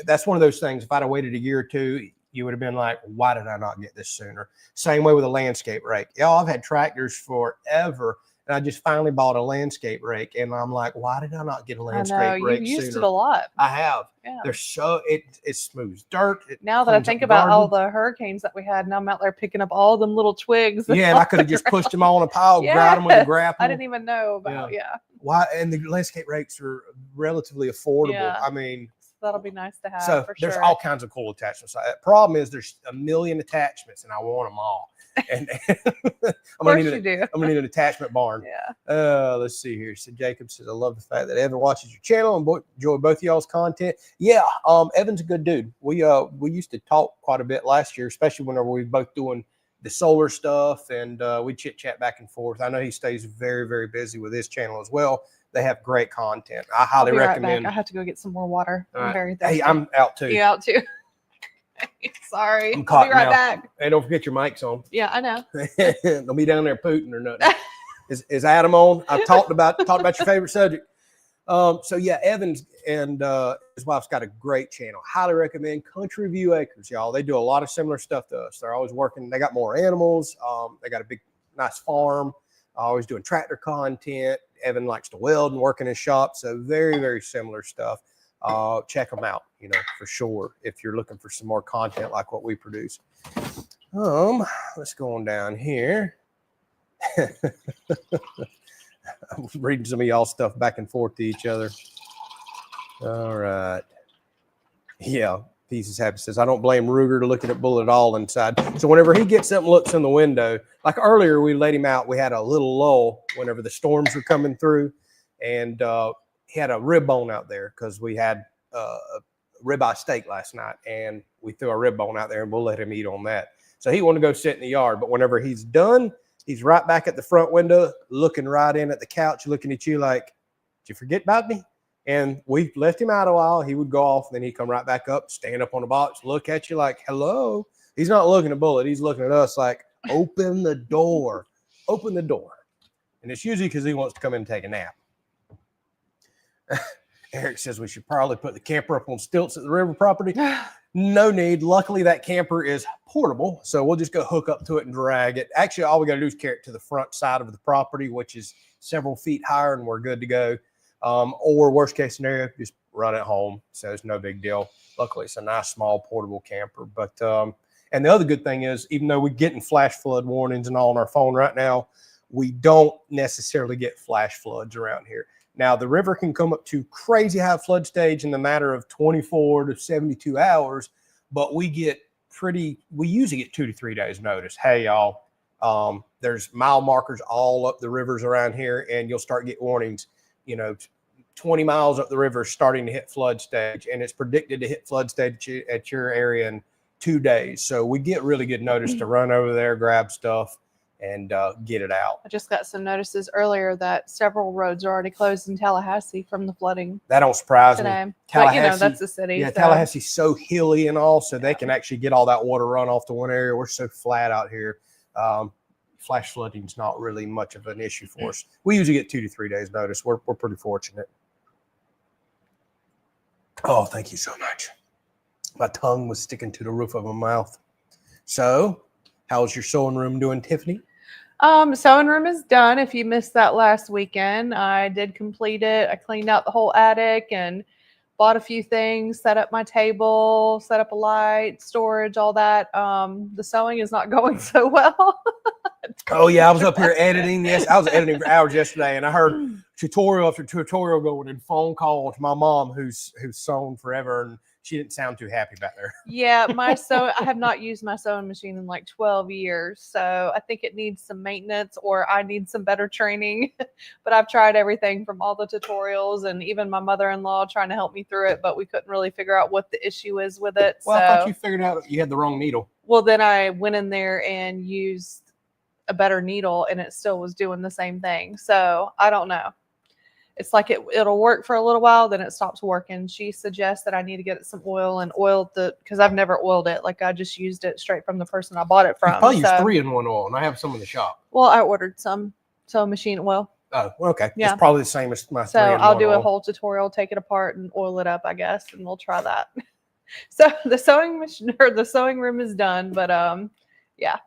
That's one of those things. If I'd have waited a year or two, you would have been like, why did I not get this sooner? Same way with a landscape rake. Y'all, I've had tractors forever, and I just finally bought a landscape rake, and I'm like, why did I not get a landscape rake sooner? You used it a lot. I have. Yeah. They're so it smooths dirt. Now that I think about all the hurricanes that we had, and I'm out there picking up all them little twigs. Yeah, and I could have just pushed them all in a pile, grind them with a grapple. I didn't even know about why. And the landscape rakes are relatively affordable. Yeah. I mean, that'll be nice to have. So there's all kinds of cool attachments. The problem is there's a million attachments, and I want them all. And I'm gonna need an attachment barn. Yeah. Let's see here. So Jacob says, I love the fact that Evan watches your channel and enjoy both of y'all's content. Yeah, Evan's a good dude. We used to talk quite a bit last year, especially whenever we were both doing the solar stuff, and we chit chat back and forth. I know he stays very, very busy with his channel as well. They have great content. I highly recommend. I have to go get some more water. I'm very thirsty. Hey, I'm out too. You out too? Sorry. I'm I'll caught be right now. back. Hey, don't forget your mic's on. Yeah, I know. Don't be down there pooting or nothing. Is Adam on? I've talked about your favorite subject. So yeah, Evans and his wife's got a great channel. Highly recommend Country View Acres, y'all. They do a lot of similar stuff to us. They're always working. They got more animals. They got a big, nice farm. Always doing tractor content. Evan likes to weld and work in his shop. So very, very similar stuff. Check them out, for sure, if you're looking for some more content like what we produce. Let's go on down here. I'm reading some of y'all stuff back and forth to each other. All right. Yeah. Pieces Happy says, I don't blame Ruger to look at bullet all inside. So whenever he gets up and looks in the window, like earlier, we let him out. We had a little lull whenever the storms were coming through. And he had a rib bone out there because we had a ribeye steak last night. And we threw a rib bone out there and we'll let him eat on that. So he wanted to go sit in the yard. But whenever he's done, he's right back at the front window, looking right in at the couch, looking at you like, did you forget about me? And we left him out a while. He would go off, and then he'd come right back up, stand up on the box, look at you like, hello. He's not looking at Bullet. He's looking at us like, open the door. Open the door. And it's usually because he wants to come in and take a nap. Eric says we should probably put the camper up on stilts at the river property. No need. Luckily, that camper is portable, so we'll just go hook up to it and drag it. Actually, all we got to do is carry it to the front side of the property, which is several feet higher, and we're good to go. Or worst case scenario, just run it home. So it's no big deal. Luckily, it's a nice, small, portable camper. But and the other good thing is, even though we're getting flash flood warnings and all on our phone right now, we don't necessarily get flash floods around here. Now, the river can come up to crazy high flood stage in the matter of 24 to 72 hours, but we usually get 2 to 3 days notice. Hey, y'all, there's mile markers all up the rivers around here, and you'll start getting warnings, 20 miles up the river starting to hit flood stage, and it's predicted to hit flood stage at your area in 2 days. So we get really good notice to run over there, grab stuff, and get it out. I just got some notices earlier that several roads are already closed in Tallahassee from the flooding. That don't surprise today. me. But, that's the city. Yeah, so. Tallahassee's so hilly and all, so they can actually get all that water run off to one area. We're so flat out here. Flash flooding is not really much of an issue for us. We usually get 2 to 3 days notice. We're pretty fortunate. Oh, thank you so much. My tongue was sticking to the roof of my mouth. So, how's your sewing room doing, Tiffany? Sewing room is done. If you missed that last weekend, I did complete it. I cleaned out the whole attic and bought a few things, set up my table, set up a light, storage, all that. The sewing is not going so well. Oh yeah, I was up here editing. Yes, I was editing for hours yesterday, and I heard tutorial after tutorial going and phone call to my mom, who's sewn forever, and she didn't sound too happy back there. Yeah, I have not used my sewing machine in like 12 years, so I think it needs some maintenance, or I need some better training. But I've tried everything from all the tutorials, and even my mother-in-law trying to help me through it, but we couldn't really figure out what the issue is with it. Well, I thought you figured out you had the wrong needle. Well, then I went in there and used a better needle, and it still was doing the same thing. So I don't know. It's like it'll work for a little while, then it stops working. She suggests that I need to get it some oil and oil because I've never oiled it. Like I just used it straight from the person I bought it from. You probably use 3-in-1 oil, and I have some in the shop. Well, I ordered some sewing machine oil. Oh, okay. Yeah. It's probably the same as my 3-in-1 So I'll do oil. a whole tutorial, take it apart and oil it up, I guess, and we'll try that. So the sewing machine or the sewing room is done, but yeah.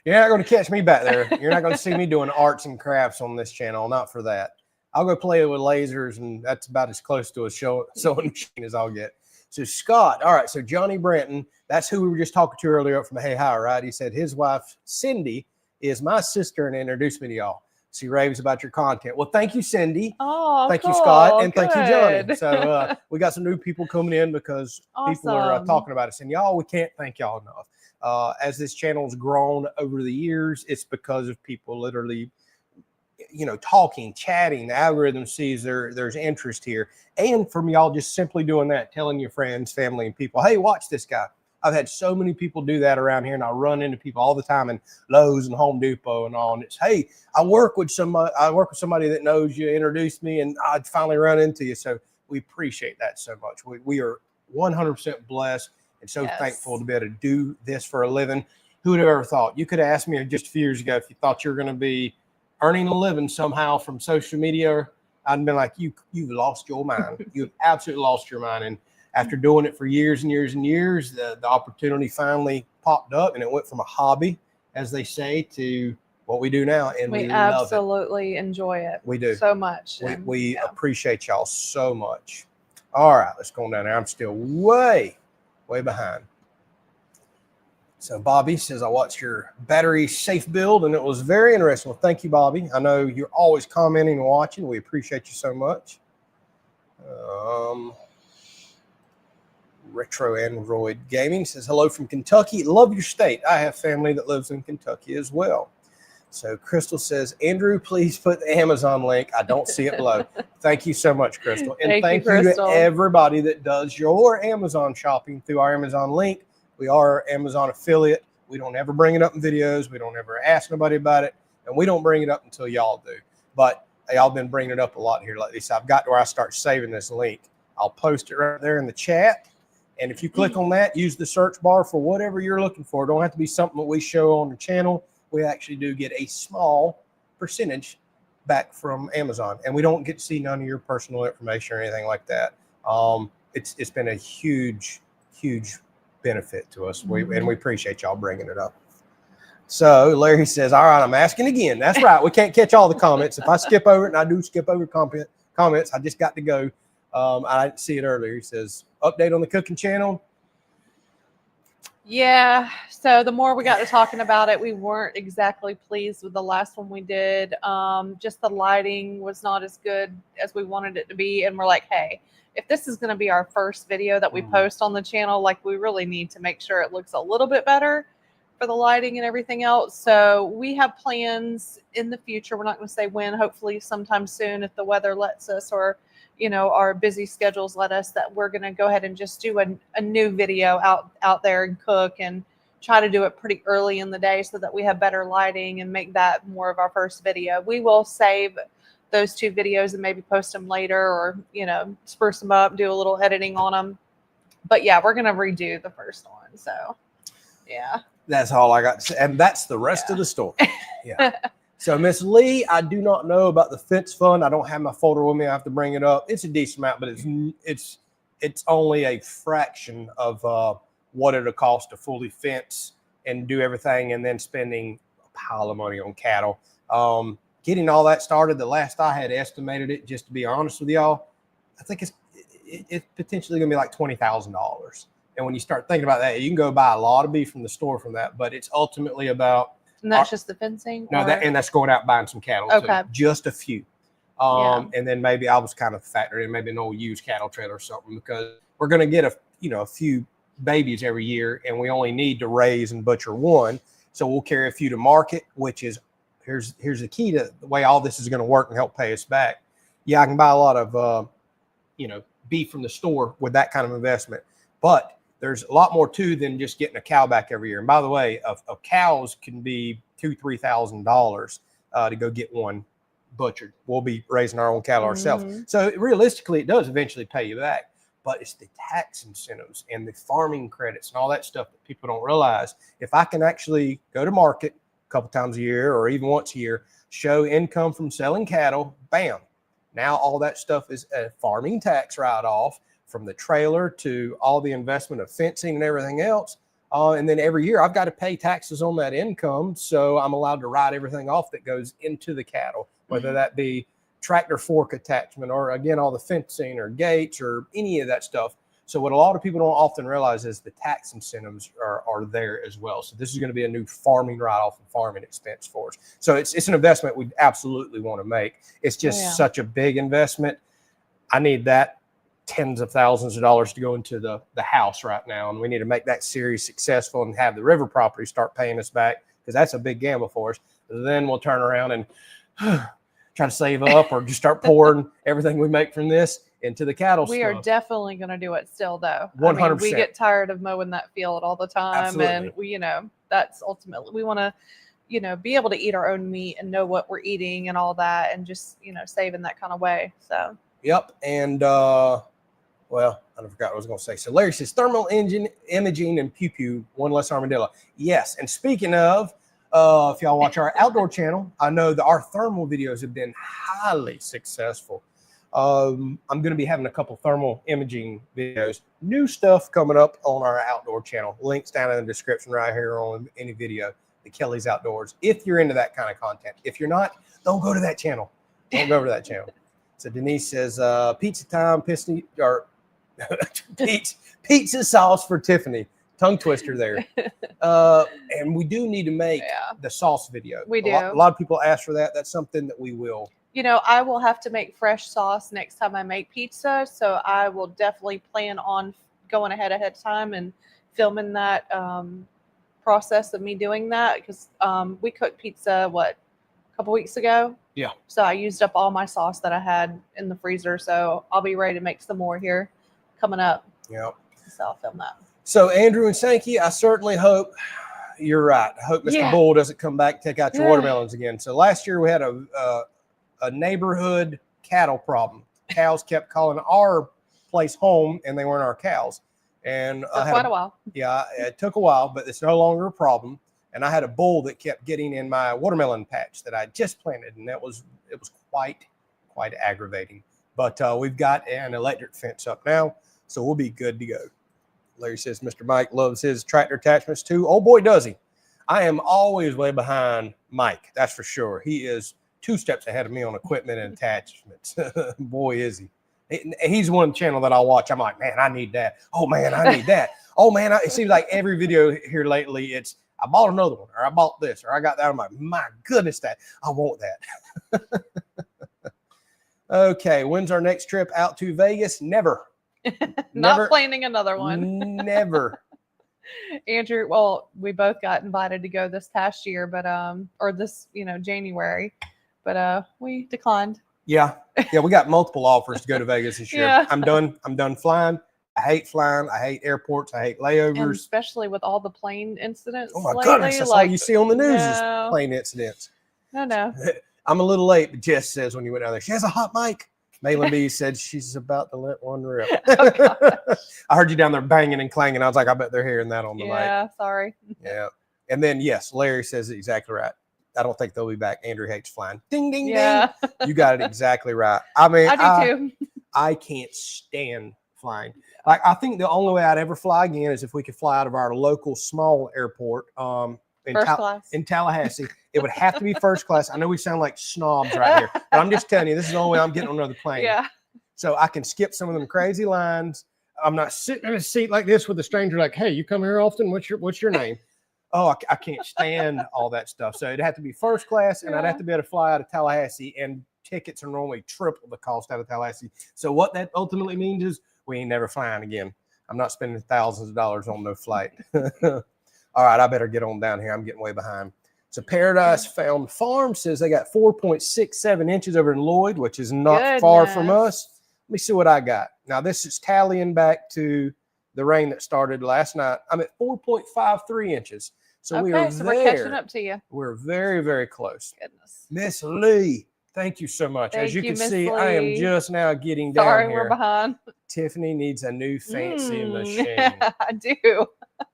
You're not going to catch me back there. You're not going to see me doing arts and crafts on this channel. Not for that. I'll go play with lasers, and that's about as close to a sewing machine as I'll get. So Scott, all right. So Johnny Branton, that's who we were just talking to earlier up from Hey Hi, right? He said his wife Cindy is my sister and introduced me to y'all. She raves about your content. Well, thank you, Cindy. Oh, thank cool. you, Scott, and Good. thank you, Johnny. So we got some new people coming in because people are Awesome. talking about us, and y'all, we can't thank y'all enough. As this channel's grown over the years, it's because of people literally, talking, chatting. The algorithm sees there's interest here, and from y'all just simply doing that, telling your friends, family, and people, hey, watch this guy. I've had so many people do that around here, and I run into people all the time in Lowe's and Home Depot and all. And it's, hey, I work with somebody that knows you, introduced me, and I'd finally run into you. So we appreciate that so much. We are 100% blessed and so thankful to be able to do this for a living. Who would have ever thought? You could have asked me just a few years ago if you thought you were going to be earning a living somehow from social media. I'd been like, you've lost your mind. You've absolutely lost your mind. And after doing it for years and years and years, the opportunity finally popped up, and it went from a hobby, as they say, to what we do now. And we absolutely enjoy it. We do so much. We appreciate y'all so much. All right, let's go down there. I'm still way behind. So Bobby says, I watched your battery safe build and it was very interesting. Well, thank you, Bobby. I know you're always commenting and watching. We appreciate you so much. Retro Android Gaming says, hello from Kentucky. Love your state. I have family that lives in Kentucky as well. So Crystal says, Andrew, please put the Amazon link. I don't see it below. Thank you so much, Crystal. And thank you to everybody that does your Amazon shopping through our Amazon link. We are Amazon affiliate. We don't ever bring it up in videos. We don't ever ask nobody about it. And we don't bring it up until y'all do. But y'all been bringing it up a lot here lately. So I've got to where I start saving this link. I'll post it right there in the chat. And if you click on that, use the search bar for whatever you're looking for. It don't have to be something that we show on the channel. We actually do get a small percentage back from Amazon. And we don't get to see none of your personal information or anything like that. It's been a huge benefit to us. And we appreciate y'all bringing it up. So Larry says, all right, I'm asking again. That's right. We can't catch all the comments. If I skip over it, and I do skip over comments, I just got to go. I didn't see it earlier. He says, update on the cooking channel. Yeah. So the more we got to talking about it, we weren't exactly pleased with the last one we did. Just the lighting was not as good as we wanted it to be. And we're like, hey, if this is going to be our first video that we post on the channel, like we really need to make sure it looks a little bit better for the lighting and everything else. So we have plans in the future. We're not going to say when, hopefully sometime soon if the weather lets us, or our busy schedules let us, that we're going to go ahead and just do a new video out there and cook, and try to do it pretty early in the day so that we have better lighting and make that more of our first video. We will save those 2 videos and maybe post them later, or, spruce them up, do a little editing on them. But yeah, we're going to redo the first one. So yeah. That's all I got to say. And that's the rest of the story. Yeah. So Miss Lee, I do not know about the fence fund. I don't have my folder with me. I have to bring it up. It's a decent amount, but it's only a fraction of what it'll cost to fully fence and do everything, and then spending a pile of money on cattle. Getting all that started, the last I had estimated it, just to be honest with y'all, I think it's potentially going to be like $20,000. And when you start thinking about that, you can go buy a lot of beef from the store from that, but it's ultimately about. And that's just the fencing? No, and that's going out buying some cattle too. Just a few. And then maybe I was kind of factoring in maybe an old used cattle trailer or something, because we're going to get a few babies every year, and we only need to raise and butcher one. So we'll carry a few to market, which is, here's the key to the way all this is going to work and help pay us back. Yeah, I can buy a lot of, beef from the store with that kind of investment, but there's a lot more to than just getting a cow back every year. And by the way, cows can be $2,000-$3,000 to go get one butchered. We'll be raising our own cattle ourselves. So realistically, it does eventually pay you back. But it's the tax incentives and the farming credits and all that stuff that people don't realize. If I can actually go to market a couple times a year or even once a year, show income from selling cattle, bam. Now all that stuff is a farming tax write-off, from the trailer to all the investment of fencing and everything else. And then every year I've got to pay taxes on that income. So I'm allowed to write everything off that goes into the cattle, whether that be tractor fork attachment, or again, all the fencing or gates or any of that stuff. So what a lot of people don't often realize is the tax incentives are there as well. So this is going to be a new farming write-off and farming expense for us. So it's an investment we absolutely want to make. It's just such a big investment. I need that tens of thousands of dollars to go into the house right now, and we need to make that series successful and have the river property start paying us back, because that's a big gamble for us. Then we'll turn around and try to save up, or just start pouring everything we make from this into the cattle. We are definitely going to do it still, though. 100%. I mean, we get tired of mowing that field all the time. Absolutely. And we, that's ultimately, we want to, be able to eat our own meat and know what we're eating and all that, and just, save in that kind of way. So. Yep. And Well, I forgot what I was going to say. So Larry says thermal imaging and pew pew, one less armadillo. Yes. And speaking of, if y'all watch our outdoor channel, I know that our thermal videos have been highly successful. I'm going to be having a couple thermal imaging videos. New stuff coming up on our outdoor channel. Links down in the description right here on any video. The Kelley's Outdoors. If you're into that kind of content. If you're not, don't go to that channel. Don't go to that channel. So Denise says, pizza time, pizza sauce for Tiffany. Tongue twister there. And we do need to make the sauce video. We do. A lot of people ask for that. That's something that we will. You know, I will have to make fresh sauce next time I make pizza. So I will definitely plan on going ahead of time and filming that process of me doing that. Because we cooked pizza, a couple weeks ago? Yeah. So I used up all my sauce that I had in the freezer. So I'll be ready to make some more here coming up. Yeah. So I'll film that. So Andrew and Sankey, I certainly hope you're right. I hope Mr. Bull doesn't come back and take out your watermelons again. So last year we had a neighborhood cattle problem. Cows kept calling our place home, and they weren't our cows. And for quite a while. Yeah, it took a while, but it's no longer a problem. And I had a bull that kept getting in my watermelon patch that I just planted, and it was quite aggravating. But we've got an electric fence up now, so we'll be good to go. Larry says Mr. Mike loves his tractor attachments too. Oh boy, does he! I am always way behind Mike. That's for sure. He is 2 steps ahead of me on equipment and attachments. Boy, is he. He's one channel that I'll watch. I'm like, man, I need that. Oh man, I need that. Oh man, it seems like every video here lately, it's I bought another one, or I bought this, or I got that. I'm like, my goodness, I want that. Okay, when's our next trip out to Vegas? Never. Not planning another one. Never. Andrew, well, we both got invited to go this past year, but or this, January, but we declined. Yeah, we got multiple offers to go to Vegas this year. Yeah. I'm done flying. I hate flying. I hate airports. I hate layovers. And especially with all the plane incidents. Oh my lately, goodness, that's all you see on the news is plane incidents. No. I'm a little late, but Jess says when you went down there, she has a hot mic. Malin B said she's about to let one rip. Oh, I heard you down there banging and clanging. I was like, I bet they're hearing that on the mic. Yeah, sorry. Yeah. And then, yes, Larry says it exactly right. I don't think they'll be back. Andrew hates flying. Ding, ding, ding. You got it exactly right. I mean, I do too. I can't stand flying. Like, I think the only way I'd ever fly again is if we could fly out of our local small airport in Tallahassee. It would have to be first class. I know we sound like snobs right here, but I'm just telling you, this is the only way I'm getting on another plane. Yeah. So I can skip some of them crazy lines. I'm not sitting in a seat like this with a stranger like, hey, you come here often? What's your name? Oh, I can't stand all that stuff. So it'd have to be first class, and I'd have to be able to fly out of Tallahassee, and tickets are normally triple the cost out of Tallahassee. So what that ultimately means is we ain't never flying again. I'm not spending thousands of dollars on no flight. All right, I better get on down here. I'm getting way behind. So Paradise Found Farm says they got 4.67 inches over in Lloyd, which is not far from us. Let me see what I got. Now, this is tallying back to the rain that started last night. I'm at 4.53 inches. So we are there. We're catching up to you. We're very, very close. Goodness. Miss Lee, thank you so much. As you can see, I am just now getting down here. Sorry, we're behind. Tiffany needs a new fancy machine. Yeah, I do.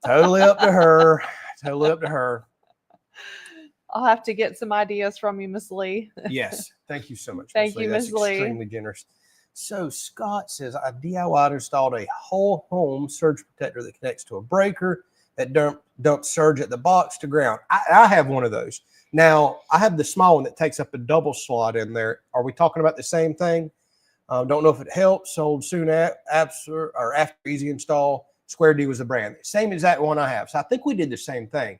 Totally up to her. Totally up to her. I'll have to get some ideas from you, Miss Lee. Yes. Thank you so much. Thank you, Miss Lee. Extremely generous. So Scott says, I DIY'd installed a whole home surge protector that connects to a breaker that dumps surge at the box to ground. I have one of those. Now, I have the small one that takes up a double slot in there. Are we talking about the same thing? Don't know if it helps. Sold soon after easy install. Square D was the brand. Same exact one I have. So I think we did the same thing.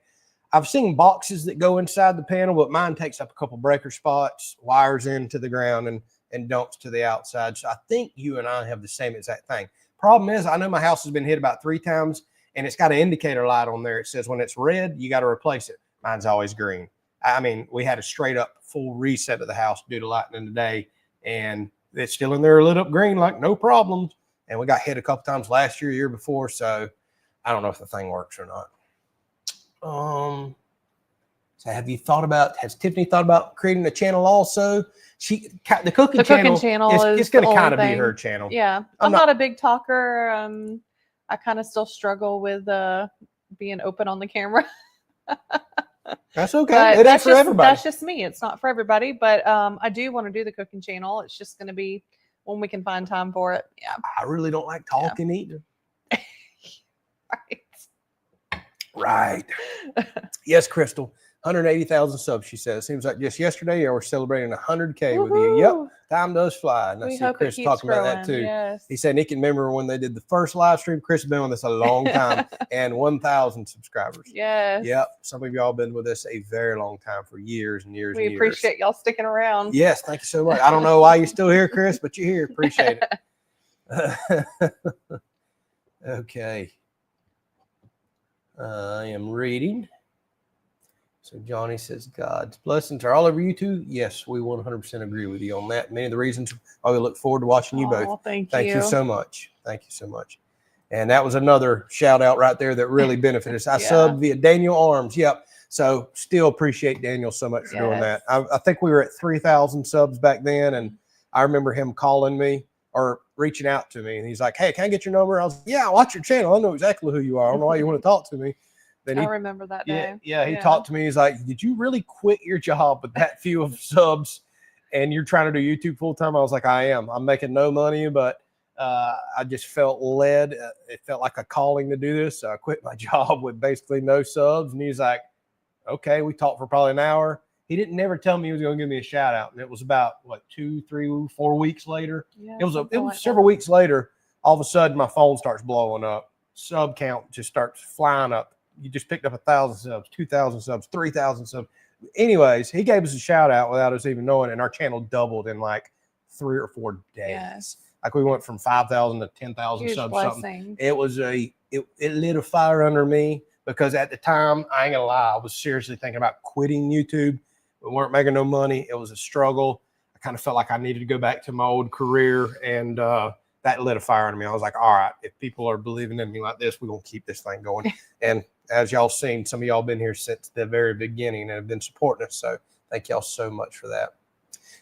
I've seen boxes that go inside the panel, but mine takes up a couple breaker spots, wires into the ground, and dumps to the outside. So I think you and I have the same exact thing. Problem is, I know my house has been hit about 3 times, and it's got an indicator light on there. It says when it's red, you got to replace it. Mine's always green. I mean, we had a straight up full reset of the house due to lightning today, and it's still in there lit up green like no problems. And we got hit a couple times last year, year before. So I don't know if the thing works or not. So has Tiffany thought about creating a channel also? The cooking channel is it's going to kind of be her channel. Yeah. I'm not a big talker. I kind of still struggle with being open on the camera. That's okay. It ain't for everybody. That's just me. It's not for everybody, but I do want to do the cooking channel. It's just going to be when we can find time for it. Yeah. I really don't like talking either. Right. Yes, Crystal. 180,000 subs, she says. Seems like just yesterday we're celebrating 100K with you. Yep, time does fly. And I see Chris talking about that too. Yes. He said he can remember when they did the first live stream. Chris has been with us a long time and 1,000 subscribers. Yes. Yep. Some of y'all been with us a very long time for years and years and years. We appreciate y'all sticking around. Yes, thank you so much. I don't know why you're still here, Chris, but you're here. Appreciate it. Okay. I am reading. So Johnny says, God's blessings are all over you two. Yes, we 100% agree with you on that. Many of the reasons why we look forward to watching you both. Thank you so much. Thank you so much. And that was another shout out right there that really benefited us. I subbed via Daniel Arms. Yep. So still appreciate Daniel so much for doing that. I think we were at 3,000 subs back then. And I remember him calling me or reaching out to me. And he's like, hey, can I get your number? I was like, yeah, I watch your channel. I know exactly who you are. I don't know why you want to talk to me. I remember that day. Yeah, he talked to me. He's like, did you really quit your job with that few of subs and you're trying to do YouTube full time? I was like, I am. I'm making no money, but I just felt led. It felt like a calling to do this. So I quit my job with basically no subs. And he's like, okay, we talked for probably an hour. He didn't never tell me he was going to give me a shout out. And it was about 2, 3, 4 weeks later. Yeah, it was several weeks later. All of a sudden my phone starts blowing up. Sub count just starts flying up. You just picked up 1,000 subs, 2,000 subs, 3,000 subs. Anyways, he gave us a shout out without us even knowing, and our channel doubled in like 3 or 4 days. Yes. Like we went from 5,000 to 10,000 subs. Blessing. Something. It was it lit a fire under me because at the time, I ain't gonna lie, I was seriously thinking about quitting YouTube. We weren't making no money. It was a struggle. I kind of felt like I needed to go back to my old career, and that lit a fire under me. I was like, all right, if people are believing in me like this, we're gonna keep this thing going. And as y'all seen, some of y'all been here since the very beginning and have been supporting us. So thank y'all so much for that.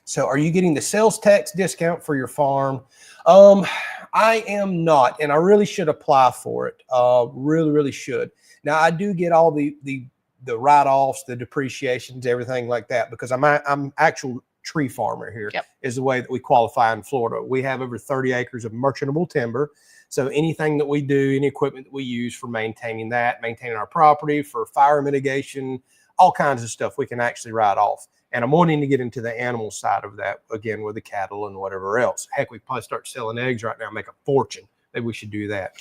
So are you getting the sales tax discount for your farm? I am not, and I really should apply for it. Really should. Now I do get all the write-offs, the depreciations, everything like that, because I'm actual tree farmer here. Yep. Is the way that we qualify in Florida. We have over 30 acres of merchantable timber. So anything that we do, any equipment that we use for maintaining our property, for fire mitigation, all kinds of stuff we can actually write off. And I'm wanting to get into the animal side of that again with the cattle and whatever else. Heck, we probably start selling eggs right now, make a fortune. Maybe we should do that.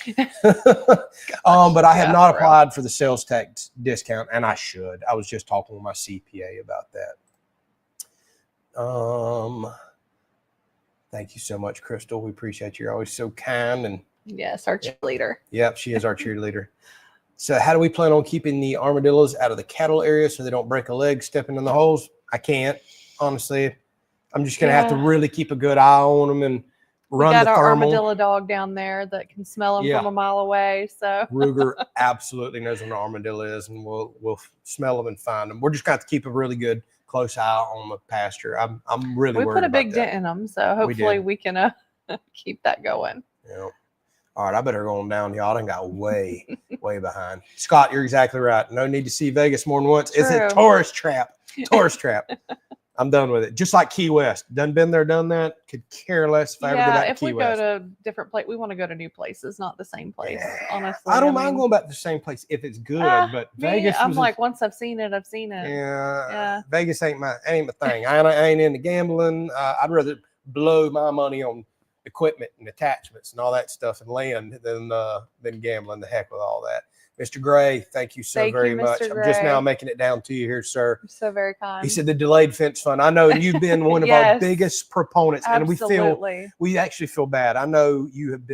But I have not applied for the sales tax discount, and I should. I was just talking with my CPA about that. Thank you so much, Crystal. We appreciate you. You're always so kind and yes, our cheerleader. Yep, she is our cheerleader. So how do we plan on keeping the armadillos out of the cattle area so they don't break a leg stepping in the holes? I can't, honestly. I'm just going to have to really keep a good eye on them and run the thermal. We got our armadillo dog down there that can smell them from a mile away. So Ruger absolutely knows when an armadillo is, and we'll smell them and find them. We're just going to keep a really good close eye on the pasture. I'm really worried about that. We put a big dent in them, so hopefully we can keep that going. Yeah. All right, I better go on down. Y'all done got way behind. Scott, you're exactly right. No need to see Vegas more than once. True. It's a tourist trap. Tourist trap. I'm done with it. Just like Key West. Done been there, done that. Could care less if I ever go back to Key West. If we go to different places, we want to go to new places, not the same place, honestly. I don't mind going back to the same place if it's good, but Vegas I'm like, once I've seen it, I've seen it. Yeah. Vegas ain't my thing. I ain't into gambling. I'd rather blow my money on equipment and attachments and all that stuff and land than gambling. The heck with all that. Mr. Gray, thank you so very much. I'm just now making it down to you here, sir. You're so very kind. He said the delayed fence fund. I know you've been one of our biggest proponents, and we actually feel bad. I know you have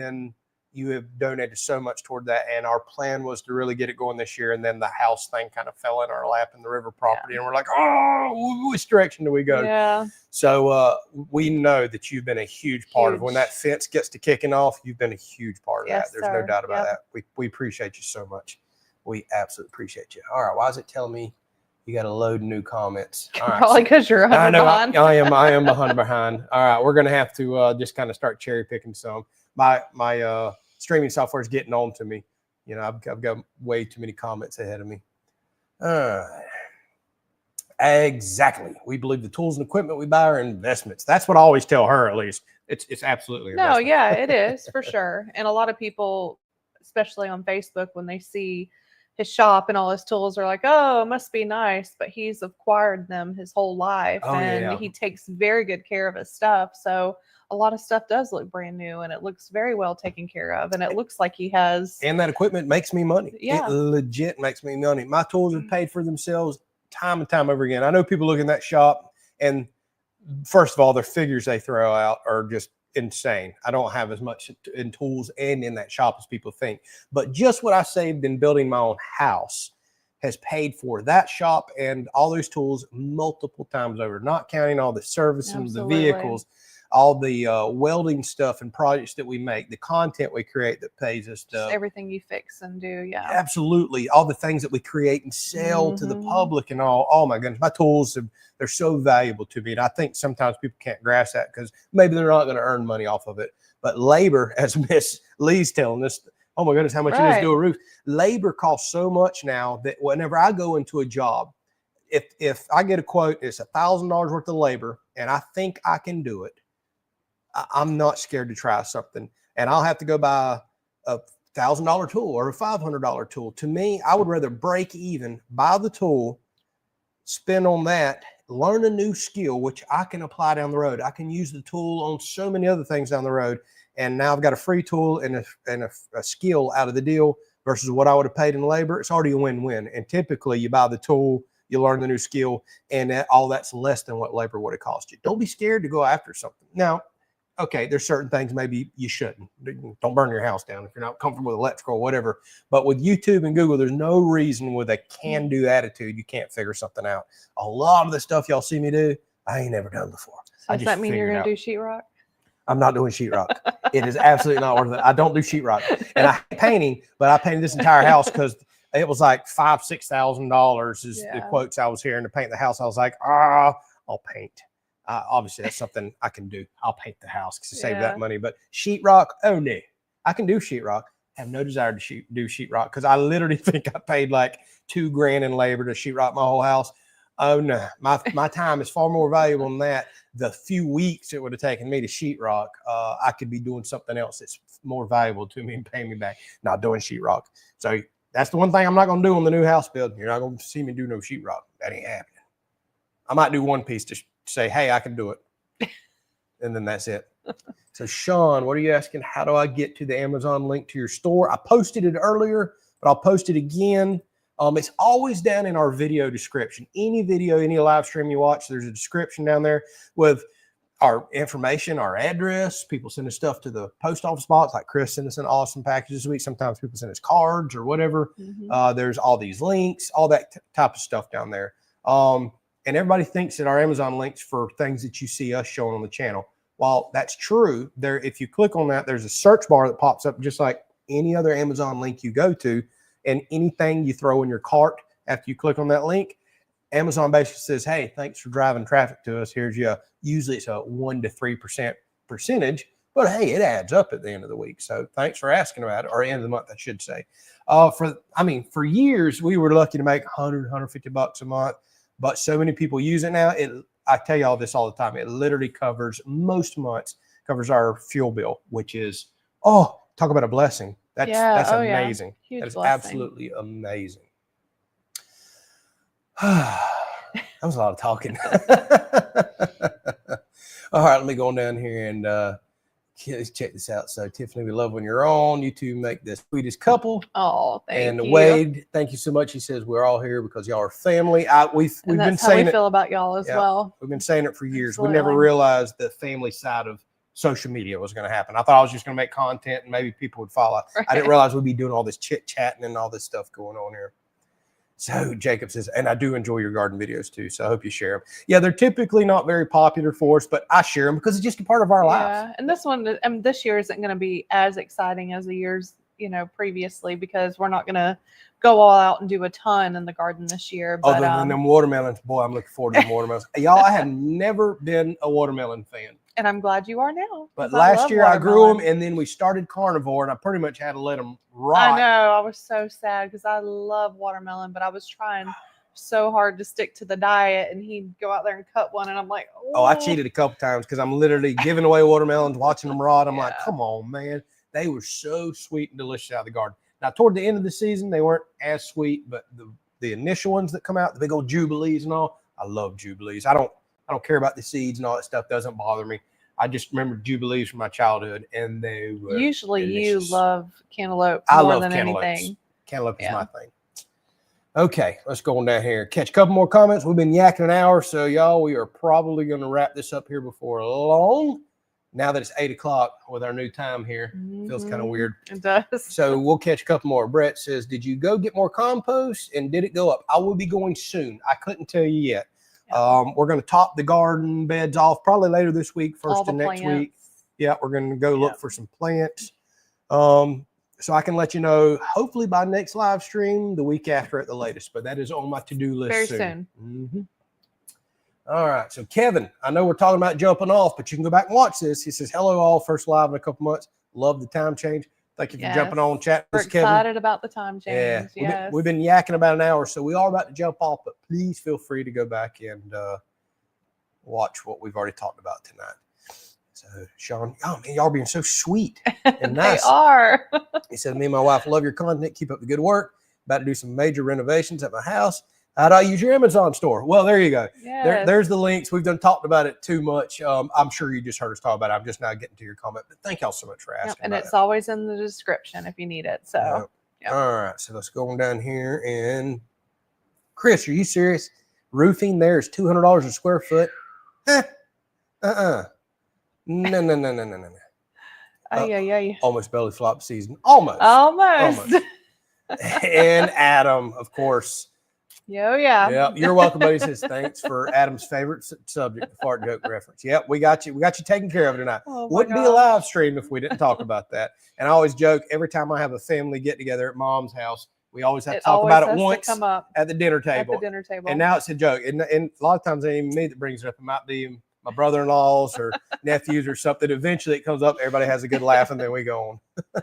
donated so much toward that, and our plan was to really get it going this year, and then the house thing kind of fell in our lap in the river property, and we're like, oh, which direction do we go? Yeah. So we know that you've been a huge part of when that fence gets to kicking off. You've been a huge part of that. There's no doubt about that. We appreciate you so much. We absolutely appreciate you. All right, why is it telling me You got to load new comments. All right, Probably because you're I know behind. I am 100 behind. All right, we're gonna have to just kind of start cherry picking some. My streaming software is getting on to me. You know, I've got way too many comments ahead of me. Exactly. We believe the tools and equipment we buy are investments. That's what I always tell her. At least it's absolutely No, investment. yeah, it is for sure. And a lot of people, especially on Facebook, when they see his shop and all his tools, are like, "Oh, it must be nice," but he's acquired them his whole life, Oh, and yeah. he takes very good care of his stuff. So a lot of stuff does look brand new, and it looks very well taken care of, and it looks like he has. And that equipment makes me money. Yeah. It legit makes me money. My tools have paid for themselves time and time over again. I know people look in that shop, and first of all, their figures they throw out are just insane. I don't have as much in tools and in that shop as people think. But just what I saved in building my own house has paid for that shop and all those tools multiple times over, not counting all the servicing, Absolutely. the vehicles, all the welding stuff and projects that we make, the content we create that pays us stuff. Just everything you fix and do, yeah. Absolutely. All the things that we create and sell to the public and all. Oh my goodness, my tools, they're so valuable to me. And I think sometimes people can't grasp that because maybe they're not going to earn money off of it. But labor, as Miss Lee's telling us, oh my goodness, how much it is to do a roof. Labor costs so much now that whenever I go into a job, if I get a quote, it's $1,000 worth of labor and I think I can do it, I'm not scared to try something. And I'll have to go buy a $1,000 tool or a $500 tool. To me, I would rather break even, buy the tool, spend on that, learn a new skill, which I can apply down the road. I can use the tool on so many other things down the road. And now I've got a free tool and a skill out of the deal versus what I would have paid in labor. It's already a win-win. And typically you buy the tool, you learn the new skill, and all that's less than what labor would have cost you. Don't be scared to go after something. Now, okay, there's certain things maybe you shouldn't. Don't burn your house down if you're not comfortable with electrical or whatever. But with YouTube and Google, there's no reason with a can-do attitude you can't figure something out. A lot of the stuff y'all see me do, I ain't never done before. So does that mean you're going to do sheetrock? I'm not doing sheetrock. It is absolutely not worth it. I don't do sheetrock. And I hate painting, but I painted this entire house because it was like $5,000-$6,000 is the quotes I was hearing to paint the house. I was like, I'll paint. Obviously, that's something I can do. I'll paint the house to save that money. But sheetrock, oh no, I can do sheetrock. I have no desire to do sheetrock because I literally think I paid like $2,000 in labor to sheetrock my whole house. Oh no, my time is far more valuable than that. The few weeks it would have taken me to sheetrock, I could be doing something else that's more valuable to me and pay me back. Not doing sheetrock. So that's the one thing I'm not going to do on the new house build. You're not going to see me do no sheetrock. That ain't happening. I might do one piece to say, hey, I can do it. And then that's it. So Sean, what are you asking? How do I get to the Amazon link to your store? I posted it earlier, but I'll post it again. It's always down in our video description. Any video, any live stream you watch, there's a description down there with our information, our address. People send us stuff to the post office box, like Chris sent us an awesome package this week. Sometimes people send us cards or whatever. There's all these links, all that type of stuff down there. And everybody thinks that our Amazon links for things that you see us showing on the channel. While that's true, there, if you click on that, there's a search bar that pops up just like any other Amazon link you go to. And anything you throw in your cart after you click on that link, Amazon basically says, hey, thanks for driving traffic to us. Here's your, usually it's a 1 to 3% percentage, but hey, it adds up at the end of the week. So thanks for asking about it, or end of the month, I should say. For years, we were lucky to make $100, $150 a month, but so many people use it now. I tell you all this all the time. It literally covers most months, covers our fuel bill, which is, talk about a blessing. That's amazing. Yeah. That is absolutely amazing. That was a lot of talking. All right, let me go on down here and check this out. So Tiffany, we love when you're on. You two make the sweetest couple. Oh, thank you. And Wade, thank you so much. He says we're all here because y'all are family. We've been saying how we feel about y'all as well. We've been saying it for years. Absolutely. We never realized the family side of social media was going to happen. I thought I was just going to make content and maybe people would follow. Right. I didn't realize we'd be doing all this chit chatting and all this stuff going on here. So Jacob says, and I do enjoy your garden videos too. So I hope you share them. Yeah, they're typically not very popular for us, but I share them because it's just a part of our life. Yeah, and this one, this year isn't going to be as exciting as the years, previously, because we're not going to go all out and do a ton in the garden this year. But other than them watermelons, boy, I'm looking forward to them watermelons. Y'all, I have never been a watermelon fan. and I'm glad you are now. But last year I grew them, and then we started carnivore, and I pretty much had to let them rot. I know. I was so sad because I love watermelon, but I was trying so hard to stick to the diet, and he'd go out there and cut one, and I'm like, oh, I cheated a couple times because I'm literally giving away watermelons, watching them rot. I'm like, Yeah. come on, man. They were so sweet and delicious out of the garden. Now, toward the end of the season, they weren't as sweet, but the initial ones that come out, the big old Jubilees and all, I love Jubilees. I don't care about the seeds and all that stuff. Doesn't bother me. I just remember Jubilees from my childhood, and they were usually delicious. You love cantaloupe I more love than cantaloupes. anything. Cantaloupe is my thing. Okay, let's go on down here. Catch a couple more comments. We've been yakking an hour, so y'all, we are probably going to wrap this up here before long. Now that it's 8 o'clock with our new time here, feels kind of weird. It does. So we'll catch a couple more. Brett says, did you go get more compost, and did it go up? I will be going soon. I couldn't tell you yet. We're going to top the garden beds off probably later this week, first of next week. Yeah, we're going to go look for some plants. So I can let you know, hopefully by next live stream, the week after at the latest. But that is on my to-do list very soon. All right. So Kevin, I know we're talking about jumping off, but you can go back and watch this. He says, hello all, first live in a couple months. Love the time change. Thank you for jumping on chat. We're excited about the time change. Yeah, we've been yakking about an hour, so we are about to jump off, but please feel free to go back and watch what we've already talked about tonight. So Sean, oh man, y'all being so sweet and nice. They are. He said, me and my wife love your content. Keep up the good work. About to do some major renovations at my house. How do I use your Amazon store? Well, there you go. Yes. There's the links. We've done talked about it too much. I'm sure you just heard us talk about it. I'm just now getting to your comment. But thank y'all so much for asking. And it's always in the description if you need it. So all right. So let's go on down here. And Chris, are you serious? Roofing there is $200 a square foot. No. Almost belly flop season. Almost. And Adam, of course. Yeah. You're welcome, buddy. Says thanks for Adam's favorite subject, the fart joke reference. Yep, we got you. We got you taken care of tonight. Wouldn't be a live stream if we didn't talk about that. And I always joke every time I have a family get together at Mom's house, we always have to talk about it once at the dinner table. And now it's a joke. And a lot of times it ain't even me that brings it up. It might be my brother-in-laws or nephews or something. Eventually it comes up. Everybody has a good laugh, and then we go on.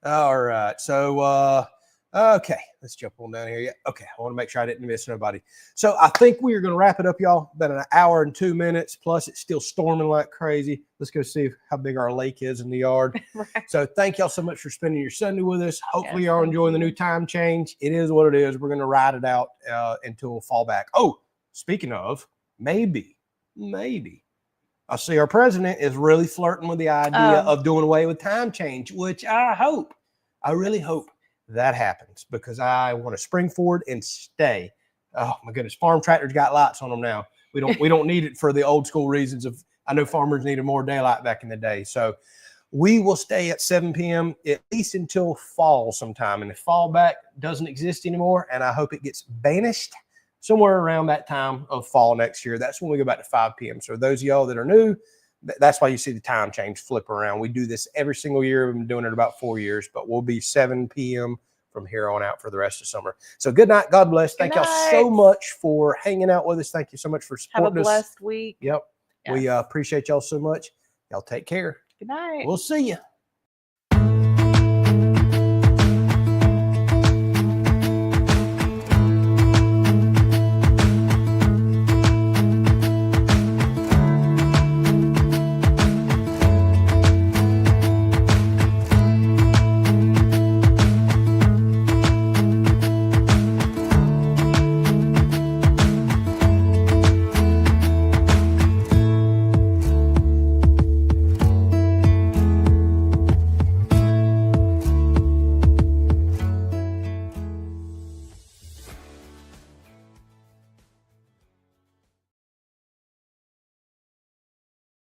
All right. So, okay, let's jump on down here. Yeah. Okay, I want to make sure I didn't miss nobody. So I think we are going to wrap it up, y'all. About an hour and 2 minutes. Plus, it's still storming like crazy. Let's go see how big our lake is in the yard. Right. So thank y'all so much for spending your Sunday with us. Hopefully, y'all enjoying the new time change. It is what it is. We're going to ride it out until we'll fall back. Oh, speaking of, maybe. I see our president is really flirting with the idea of doing away with time change, which I really hope that happens, because I want to spring forward and stay. Oh my goodness, farm tractors got lights on them now. We don't need it for the old school reasons of, I know farmers needed more daylight back in the day. So we will stay at 7 p.m. at least until fall sometime. And if fall back doesn't exist anymore, and I hope it gets banished somewhere around that time of fall next year, that's when we go back to 5 p.m. So those of y'all that are new, that's why you see the time change flip around. We do this every single year. We've been doing it about 4 years, but we'll be 7 p.m. from here on out for the rest of summer. So good night. God bless. Thank y'all so much for hanging out with us. Thank you so much for supporting us. Have a blessed week. Yep. Yes. We appreciate y'all so much. Y'all take care. Good night. We'll see you.